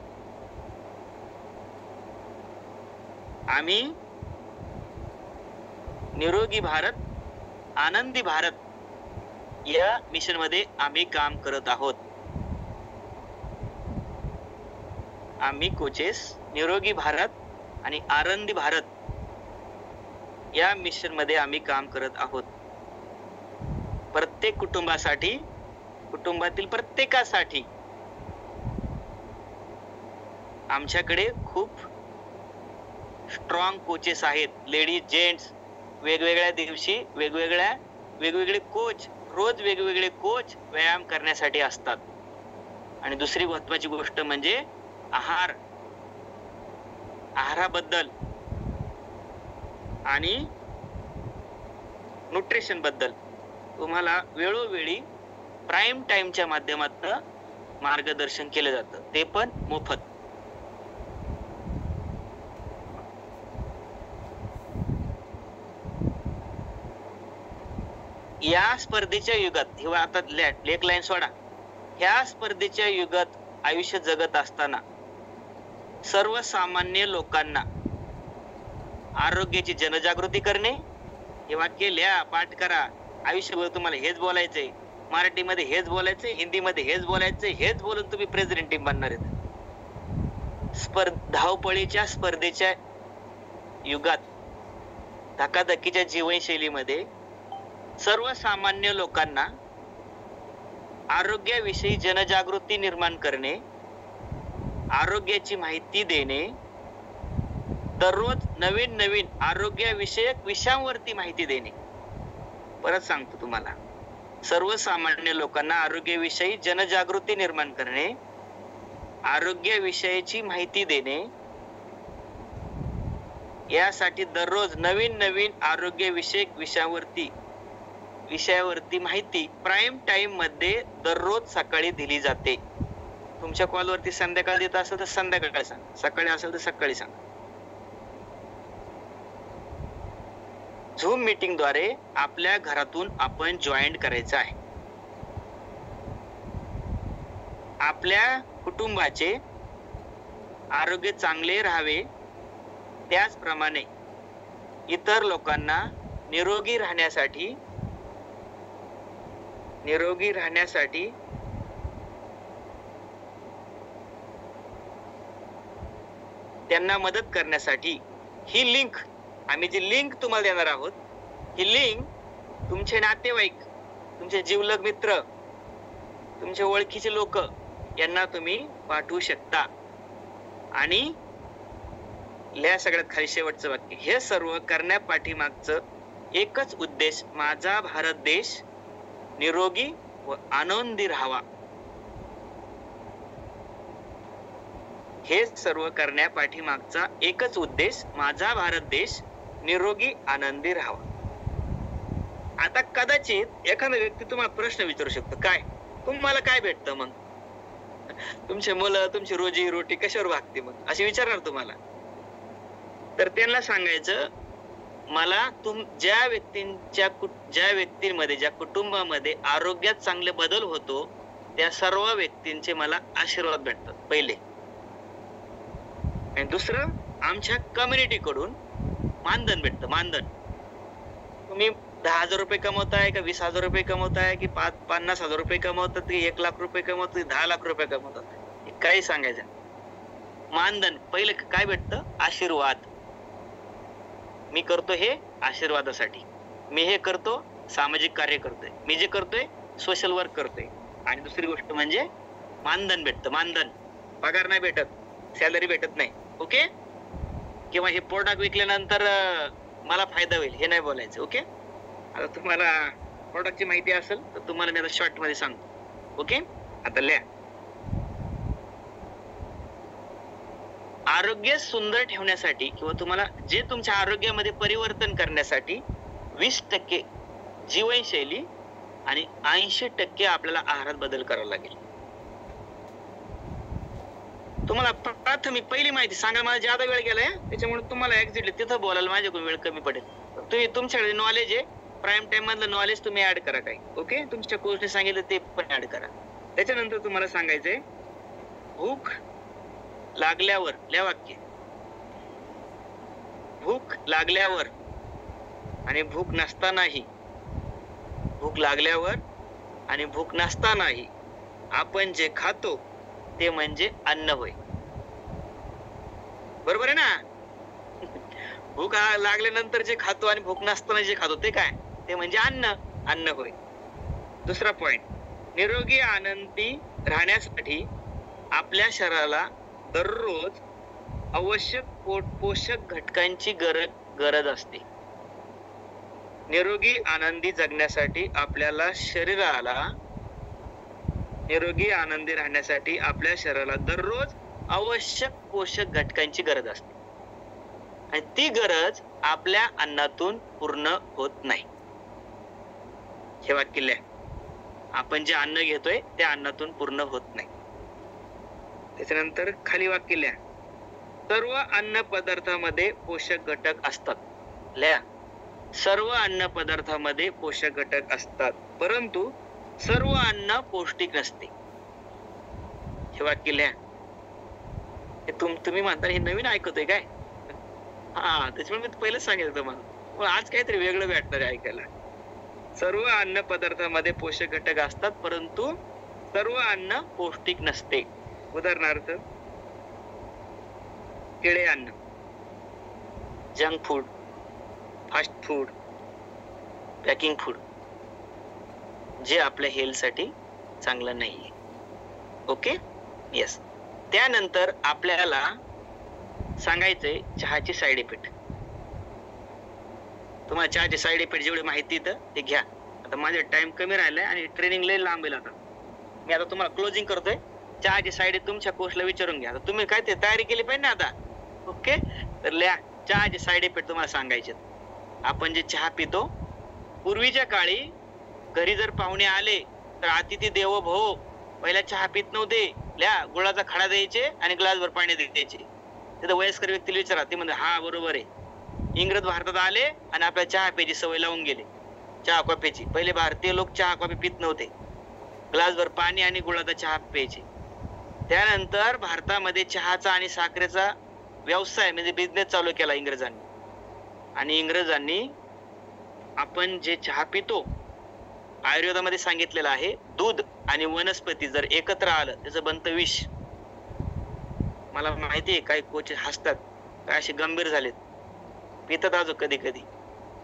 आम्ही निरोगी भारत, आनंदी भारत या मिशन मध्ये आम्ही काम करत आहोत. आम्ही कोचेस निरोगी भारत आणि आनंदी भारत या मिशन मध्ये आम्ही काम करत आहोत. प्रत्येक कुटुंबासाठी, कुटुंबातील प्रत्येकासाठी आमच्याकडे खूप स्ट्रॉंग कोचेस आहेत. लेडीज, जेंट्स, वेगवेगळ्या दिवशी वेगवेगळे कोच, रोज वेगवेगळे कोच व्यायाम करण्यासाठी असतात. आणि दुसरी महत्वाची गोष्ट म्हणजे आहाराबद्दल आणि न्यूट्रिशन बद्दल तुम्हाला वेळोवेळी प्राईम टाइमच्या माध्यमातून मार्गदर्शन केलं जातं, ते पण मोफत. या स्पर्धेच्या युगात, किंवा आता लेख लाईन सोडा, ह्या स्पर्धेच्या युगात आयुष्य जगत असताना सर्वसामान्य लोकांना आरोग्याची जनजागृती करणे, हे वाक्य लिहा, पाठ करा. आयुष्यभर तुम्हाला हेच बोलायचंय, मराठीमध्ये हेच बोलायचंय, हिंदीमध्ये हेच बोलायचंय, हेच बोलून तुम्ही प्रेसिडेंट टीम बनणार आहेत. धावपळीच्या स्पर्धेच्या युगात, धकाधकीच्या जीवनशैलीमध्ये सर्वसामान्य लोकांना आरोग्याविषयी जनजागृती निर्माण करणे, आरोग्याची माहिती देणे, दररोज नवीन नवीन आरोग्यविषयक विषयांवरती माहिती देणे. परत सांगतो तुम्हाला, सर्वसामान्य लोकांना आरोग्याविषयी जनजागृती निर्माण करणे, आरोग्याविषयीची माहिती देणे, यासाठी दररोज नवीन नवीन आरोग्यविषयक विषयावरती माहिती प्राईम टाइम मध्ये दररोज सकाळी दिली जाते. तुमच्या कॉलवरती संध्याकाळी देत असेल तर संध्याकाळी सांग, सकाळी असेल तर सकाळी सांग. झूम मीटिंग द्वारे आपल्या घरातून आपण जॉईन करायचं आहे. आपल्या कुटुंबाचे आरोग्य चांगले राहावे, त्याचप्रमाणे इतर लोकांना निरोगी राहण्यासाठी त्यांना मदत करण्यासाठी ही लिंक, आम्ही जी लिंक तुम्हाला देणार आहोत, ही लिंक तुमचे नातेवाईक, तुमचे जीवलग मित्र, तुमचे ओळखीचे लोक यांना तुम्ही पाठवू शकता. आणि लिहा सगळ्यात खाली शेवटचं वाक्य, हे सर्व करण्यापाठीमागचं एकच उद्देश, माझा भारत देश निरोगी व आनंदी राहावा. हे सर्व करण्यापाठीमागचा एकच उद्देश, माझा भारत देश निरोगी आनंदी राहावा. आता कदाचित एखादा व्यक्ती तुम्हाला प्रश्न विचारू शकतो, काय तुम्हाला काय भेटतं मग, तुमचे मुलं, तुमची रोजी रोटी कशावर भागते मग, असे विचारणार तुम्हाला. तर त्यांना सांगायचं, मला ज्या व्यक्तींमध्ये, ज्या कुटुंबामध्ये आरोग्यात चांगले बदल होतो, त्या सर्व व्यक्तींचे मला आशीर्वाद भेटतात पहिले. आणि दुसरं, आमच्या कम्युनिटी कडून मानधन भेटतं. मानधन, तुम्ही 10,000 रुपये कमवताय का 20,000 रुपये कमवताय की 50,000 रुपये कमवतात की 1 लाख रुपये कमवतात, 10 लाख रुपये कमवतात, काही सांगायचं. मानधन पहिले काय भेटतं, आशीर्वाद. मी करतो हे आशीर्वादासाठी, मी हे करतो सामाजिक कार्य करतोय, मी जे करतोय सोशल वर्क करतोय. आणि दुसरी गोष्ट म्हणजे मानधन भेटतं. मानधन, पगार नाही भेटत, सॅलरी भेटत नाही. ओके, किंवा हे प्रोडक्ट विकल्यानंतर मला फायदा होईल हे नाही बोलायचं. ओके, आता तुम्हाला प्रोडक्टची माहिती असेल तर तुम्हाला मी आता शॉर्ट मध्ये सांगतो. ओके, आता लिहा, आरोग्य सुंदर ठेवण्यासाठी किंवा तुम्हाला जे तुमच्या आरोग्यामध्ये परिवर्तन करण्यासाठी 20% जीवनशैली आणि 80% आपल्याला आहारात बदल करावा लागेल. तुम्हाला प्राथमिक पहिली माहिती सांगा, मला ज्यादा वेळ गेलाय त्याच्यामुळे तुम्हाला एक्झॅक्टली तिथं बोलायला माझ्याकडून वेळ कमी पडेल. तुम्ही तुमच्याकडे नॉलेज आहे, प्राईम टाइम मधलं नॉलेज तुम्ही ऍड करा काही. ओके, तुमच्या कोर्सने सांगितलं ते पण ऍड करा. त्याच्यानंतर तुम्हाला सांगायचंय, भूक लागल्यावर, लिहा वाक्य, भूक लागल्यावर आणि भूक नसतानाही, भूक लागल्यावर आणि भूक नसतानाही आपण जे खातो ते म्हणजे अन्न होय. बरोबर आहे ना? भूक लागल्यानंतर जे खातो आणि भूक नसताना जे खातो ते काय? ते म्हणजे अन्न. अन्न होय. दुसरा पॉइंट, निरोगी आनंदी राहण्यासाठी आपल्या शरीराला दररोज आवश्यक पोषक घटकांची गरज असते. निरोगी आनंदी जगण्यासाठी आपल्याला शरीराला निरोगी आनंदी राहण्यासाठी आपल्या शरीराला दररोज आवश्यक पोषक घटकांची गरज असते आणि ती गरज आपल्या अन्नातून पूर्ण होत नाही. हे वाक्य लिहा. आपण जे अन्न घेतोय त्या अन्नातून पूर्ण होत नाही. त्याच्यानंतर खाली वाक्य लिहा. सर्व अन्न पदार्थामध्ये पोषक घटक असतात. लिहा. सर्व अन्न पदार्थामध्ये पोषक घटक असतात, परंतु सर्व अन्न पौष्टिक नसते. हे वाक्य लिहा. हे तुम्ही म्हणता हे नवीन ऐकतोय काय? हा, त्याच्यामुळे मी पहिलेच सांगितलं तुम्हाला. पण आज काहीतरी वेगळं भेटणार आहे ऐकायला. सर्व अन्न पदार्थामध्ये पोषक घटक असतात, परंतु सर्व अन्न पौष्टिक नसते. उदाहरणार्थ, किडे अन्न, junk food, fast food, packing food, जे आपल्या हेल्थ साठी चांगलं नाहीये. Okay, yes. त्यानंतर आपल्याला सांगायचंय चहाची साईड इफेक्ट. तुम्हाला चहाची साईड इफेक्ट जेवढी माहिती ते घ्या. आता माझे टाइम कमी राहिलाय आणि ट्रेनिंग लय लांब आहे. आता मी तुम्हाला क्लोजिंग करतोय. चहाची साईड तुमच्या कोचला विचारून घ्या. आता तुम्ही काय ते तयारी केली पाहिजे ना आता. ओके, तर लिहा. चहाची साईड इफेक्ट तुम्हाला सांगायचे. आपण जे चहा पितो, पूर्वीच्या काळी घरी जर पाहुणे आले तर अतिथी देवो भव, पहिला चहा पित नव्हते. लिहा. गुळाचा खडा द्यायचे आणि ग्लासभर पाणी द्यायचे. तिथं वयस्कर व्यक्तीला विचारा, ते म्हणते हा बरोबर आहे. इंग्रज भारतात आले आणि आपल्या चहा प्यायची सवय लावून गेले. चहा कॉफीची. पहिले भारतीय लोक चहा कॉफी पित नव्हते. ग्लासभर पाणी आणि गुळाचा चहा प्यायचे. त्यानंतर भारतामध्ये चहाचा आणि साखरेचा व्यवसाय म्हणजे बिझनेस चालू केला इंग्रजांनी. आणि इंग्रजांनी आपण जे चहा पितो, आयुर्वेदामध्ये सांगितलेलं आहे, दूध आणि वनस्पती जर एकत्र आलं त्याचं बनतं विष. मला माहितीये काही कोच हसतात, काय असे गंभीर झालेत, पितात अजून कधी कधी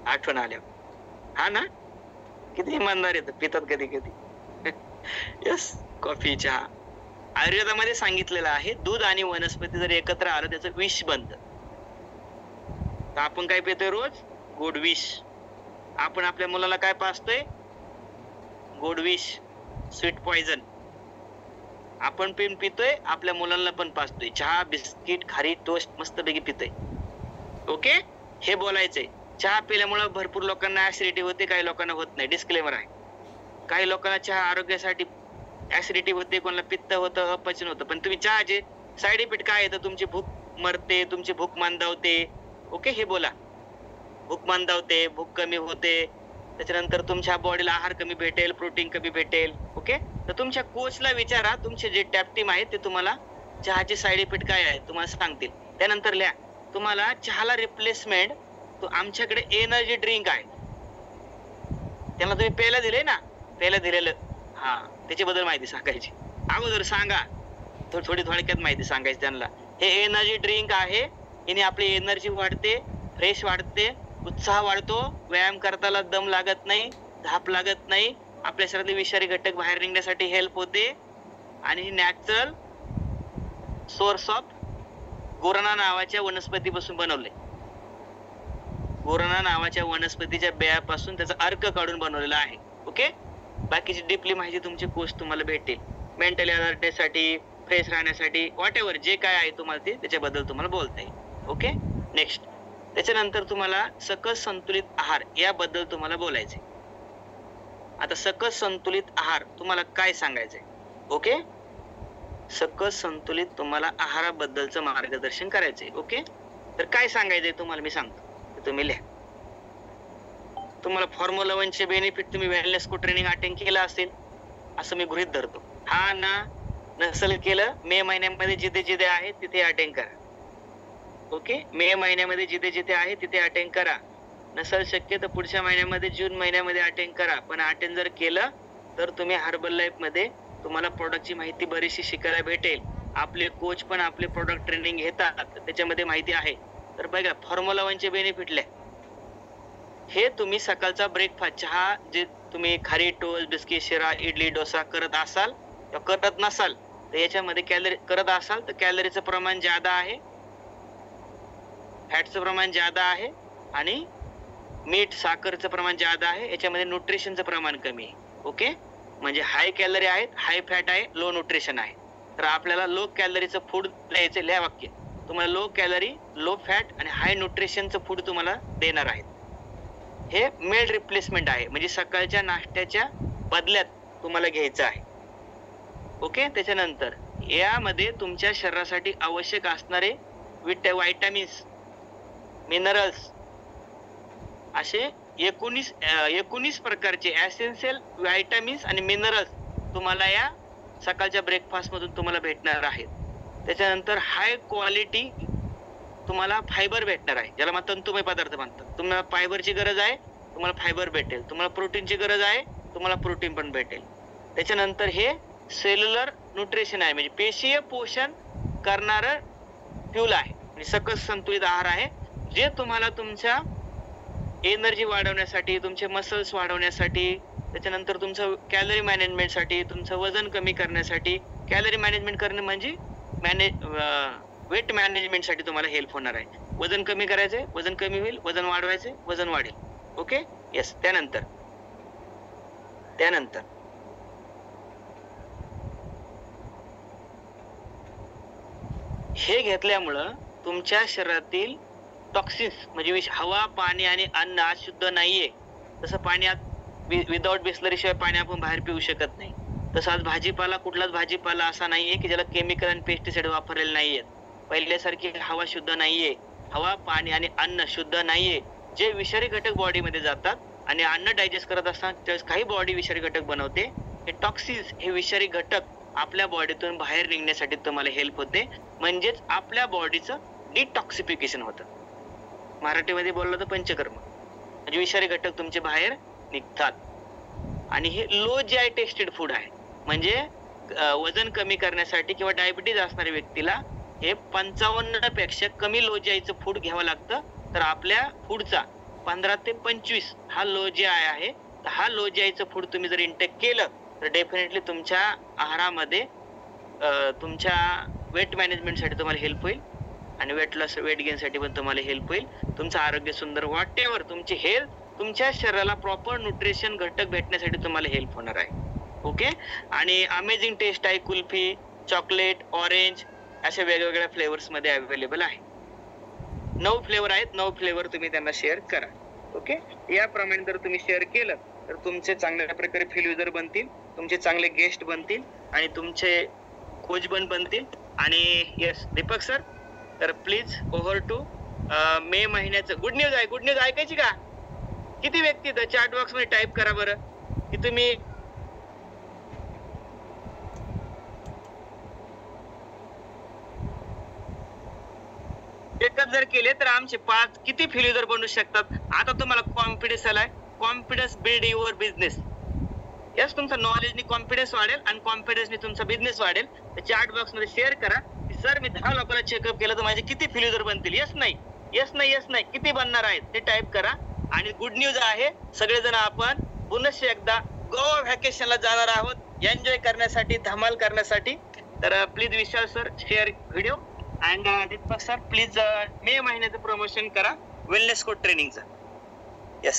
आठवण आल्यावर. हा ना, किती इमानदार येत, पितात कधी कधी. यस, कॉफी चहा. आयुर्वेदामध्ये सांगितलेलं आहे, दूध आणि वनस्पती जर एकत्र आलं त्याचं विष बनतं. तर आपण काय पितोय रोज? गोड विष. आपण आपल्या मुलाला काय पाजतोय? गोड विष, स्वीट पॉइझन. आपण पण पितोय, आपल्या मुलांना पण पाजतोय. चहा, बिस्किट, खारी, टोस्ट मस्तपैकी पितोय. ओके, हे बोलायचंय. चहा पिल्यामुळे भरपूर लोकांना ऍसिडिटी होते, काही लोकांना होत नाही. डिस्क्लेमर आहे. काही लोकांना चहा आरोग्यासाठी ऍसिडिटी होते, कोणाला पित्त होतं, अपचन होतं. पण तुम्ही चहाचे साईड इफेक्ट काय येतं? तुमची भूक मरते, तुमची भूक मंदावते. ओके, हे बोला. भूक मंदावते, भूक कमी होते. त्याच्यानंतर तुमच्या बॉडीला आहार कमी भेटेल, प्रोटीन कमी भेटेल. ओके, तर तुमच्या कोचला विचारा, तुमचे जे टॅप टीम आहे ते तुम्हाला चहाचे साईड इफेक्ट काय आहे तुम्हाला सांगतील. त्यानंतर लिहा. तुम्हाला चहाला रिप्लेसमेंट आमच्याकडे एनर्जी ड्रिंक आहे. त्यांना तुम्ही प्यायला दिले ना, प्यायला दिलेलं, हा, त्याच्याबद्दल माहिती सांगायची. अगोदर सांगा, थोडी थोडक्यात माहिती सांगायची त्यांना. हे एनर्जी ड्रिंक आहे, याने आपली एनर्जी वाढते, फ्रेश वाढते, उत्साह वाढतो, व्यायाम करताना दम लागत नाही, धाप लागत नाही, आपल्या शरीरातले विषारी घटक बाहेर निघण्यासाठी हेल्प होते. आणि ही नॅचरल सोर्स ऑफ गुराना नावाच्या वनस्पतीपासून बनवले. गुराना नावाच्या वनस्पतीच्या बियापासून त्याचा अर्क काढून बनवलेला आहे. ओके, बाकीची डीपली माहिती तुमचे कोच तुम्हाला भेटेल. मेंटली अलर्टनेससाठी, फ्रेश राहण्यासाठी, व्हॉट एव्हर जे काय आहे तुम्हाला ते त्याच्याबद्दल तुम्हाला बोलता येईल. Okay, next. त्याच्यानंतर तुम्हाला सकस संतुलित आहार याबद्दल तुम्हाला बोलायचे. आता सकस संतुलित आहार तुम्हाला काय सांगायचंय? ओके, सकस संतुलित तुम्हाला आहाराबद्दलचं मार्गदर्शन करायचंय. ओके, तर काय सांगायचंय तुम्हाला मी सांगतो, तुम्ही लिहा. तुम्हाला फॉर्म्युला 1 चे बेनिफिट तुम्ही वेलनेस को ट्रेनिंग अटेंड केलं असेल असं मी गृहीत धरतो. हा ना, नसेल केलं, मे महिन्यामध्ये जिथे जिथे आहे तिथे अटेंड करा. ओके, मे महिन्यामध्ये जिथे जिथे आहे तिथे अटेंड करा. नसेल शक्य तर पुढच्या महिन्यामध्ये, जून महिन्यामध्ये अटेंड करा. पण अटेंड जर केलं तर तुम्ही हर्बल लाईफ मध्ये तुम्हाला प्रोडक्टची माहिती बरीचशी शिकायला भेटेल. आपले कोच पण आपले प्रोडक्ट ट्रेनिंग घेतात, त्याच्यामध्ये माहिती आहे. तर बघा फॉर्म्युला 1 चे बेनिफिट हे तुम्ही सकाळचा ब्रेकफास्ट चहा जे तुम्ही खारी टोस्ट बिस्किट शिरा इडली डोसा करत असाल किंवा करत नसाल तर याच्यामध्ये कॅलरी करत असाल तर कॅलरीचं प्रमाण जादा आहे, फॅटचं प्रमाण जादा आहे आणि मीठ साखरचं प्रमाण जादा आहे. याच्यामध्ये न्यूट्रिशनचं प्रमाण कमी आहे. ओके, म्हणजे हाय कॅलरी आहेत, हाय फॅट आहे, लो न्यूट्रिशन आहे. तर आपल्याला लो कॅलरीचं फूड द्यायचं, लिहा वाक्य, तुम्हाला लो कॅलरी लो फॅट आणि हाय न्यूट्रिशनचं फूड तुम्हाला देणार आहेत. हे मेल रिप्लेसमेंट आहे, म्हणजे सकाळच्या नाश्त्याच्या बदल्यात तुम्हाला घ्यायचं आहे. ओके, त्याच्यानंतर यामध्ये तुमच्या शरीरासाठी आवश्यक असणारे व्हिटॅमिन्स मिनरल्स असे 19 प्रकारचे एसेन्शियल व्हिटॅमिन्स आणि मिनरल्स तुम्हाला या सकाळच्या ब्रेकफास्ट मधून तुम्हाला भेटणार आहेत. त्याच्यानंतर हाय क्वालिटी तुम्हाला फायबर भेटणार आहे, ज्याला मग तंतुमय पदार्थ म्हणतात. तुम्हाला फायबरची गरज आहे, तुम्हाला फायबर भेटेल. तुम्हाला प्रोटीनची गरज आहे, तुम्हाला प्रोटीन पण भेटेल. त्याच्यानंतर हे सेल्युलर न्यूट्रिशन आहे, म्हणजे पेशीय पोषण करणारं फ्यूल आहे, म्हणजे सकस संतुलित आहार आहे, जे तुम्हाला तुमच्या एनर्जी वाढवण्यासाठी, तुमचे मसल्स वाढवण्यासाठी, त्याच्यानंतर तुमचं कॅलरी मॅनेजमेंटसाठी, तुमचं वजन कमी करण्यासाठी, कॅलरी मॅनेजमेंट करणे म्हणजे वेट मॅनेजमेंटसाठी तुम्हाला हेल्प होणार आहे. वजन कमी करायचंय, वजन कमी होईल, वजन वाढवायचंय, वजन वाढेल. Okay, yes. त्यानंतर हे घेतल्यामुळं तुमच्या शरीरातील टॉक्सिन्स म्हणजे हवा पाणी आणि अन्न आज शुद्ध नाहीये. तसं पाण्यात विदाउट बिस्लरी शिवाय पाणी आपण बाहेर पिऊ शकत नाही. तसं आज भाजीपाला, कुठलाच भाजीपाला असा नाहीये की ज्याला केमिकल आणि पेस्टिसाइड वापरलेले नाहीयेत. पहिल्यासारखी हवा शुद्ध नाहीये, हवा पाणी आणि अन्न शुद्ध नाहीये. जे विषारी घटक बॉडीमध्ये जातात आणि अन्न डायजेस्ट करत असताना त्यावेळेस काही बॉडी विषारी घटक बनवते. हे टॉक्सिन्स, हे विषारी घटक आपल्या बॉडीतून बाहेर निघण्यासाठी तुम्हाला हेल्प होते, म्हणजेच आपल्या बॉडीचं डिटॉक्सिफिकेशन होतं. मराठीमध्ये बोललं तर पंचकर्म, म्हणजे विषारी घटक तुमचे बाहेर निघतात. आणि हे लो जीआय टेस्टेड फूड आहे, म्हणजे वजन कमी करण्यासाठी किंवा डायबिटीज असणाऱ्या व्यक्तीला हे 55 पेक्षा कमी लो जीआयचं फूड घ्यावं लागतं. तर आपल्या फूडचा 15 ते 25 हा लो जीआय आहे. तर हा लो जीआयचं फूड तुम्ही जर इंटेक केलं तर डेफिनेटली तुमच्या आहारामध्ये तुमच्या वेट मॅनेजमेंटसाठी तुम्हाला हेल्प होईल आणि वेट लॉस वेट गेन साठी पण तुम्हाला हेल्प होईल. तुमचं आरोग्य सुंदर व्हॉटेवर तुमची हेल्थ, तुमच्या शरीराला प्रॉपर न्यूट्रिशन घटक भेटण्यासाठी तुम्हाला हेल्प होणार आहे. ओके, आणि अमेझिंग टेस्ट आहे. कुल्फी, चॉकलेट, ऑरेंज अशा वेगवेगळ्या फ्लेवर्स मध्ये अवेलेबल आहे. 9 फ्लेवर आहेत, 9 फ्लेवर तुम्ही त्यांना शेअर करा. ओके, याप्रमाणे जर तुम्ही शेअर केलं तर तुमचे चांगल्या प्रकारे फील युजर बनतील, तुमचे चांगले गेस्ट बनतील आणि तुमचे कोच बनतील. आणि येस दीपक सर, तर प्लीज ओव्हर टू मे महिन्याचं गुड न्यूज आहे. गुड न्यूज ऐकायची का? किती व्यक्ती चॅट बॉक्स मध्ये टाईप करा बरं की तुम्ही एकच जर केले तर आमचे 5 किती फेल्युअर बनू शकतात. आता तुम्हाला कॉन्फिडन्स आलाय, confidence build your business. Yes, तुमचा नॉलेजनी कॉन्फिडन्स वाढेल आणि कॉन्फिडन्सनी तुमचा बिझनेस वाढेल. तर चॅट बॉक्स मध्ये शेअर करा की सर मी 10 लोकांना चेकअप केलं तर माझे किती फेल्युअर बनतील. यस नाही, यस नाही, यस नाही, किती बनणार आहेत ते टाईप करा. आणि गुड न्यूज आहे, सगळेजण आपण पुनश्च एकदा गोवा व्हॅकेशनला जाणार आहोत, एन्जॉय करण्यासाठी, धमाल करण्यासाठी. तर please Vishal sir share video and Deepak sir please may महिन्याचं प्रमोशन करा वेलनेस कोच ट्रेनिंगचं.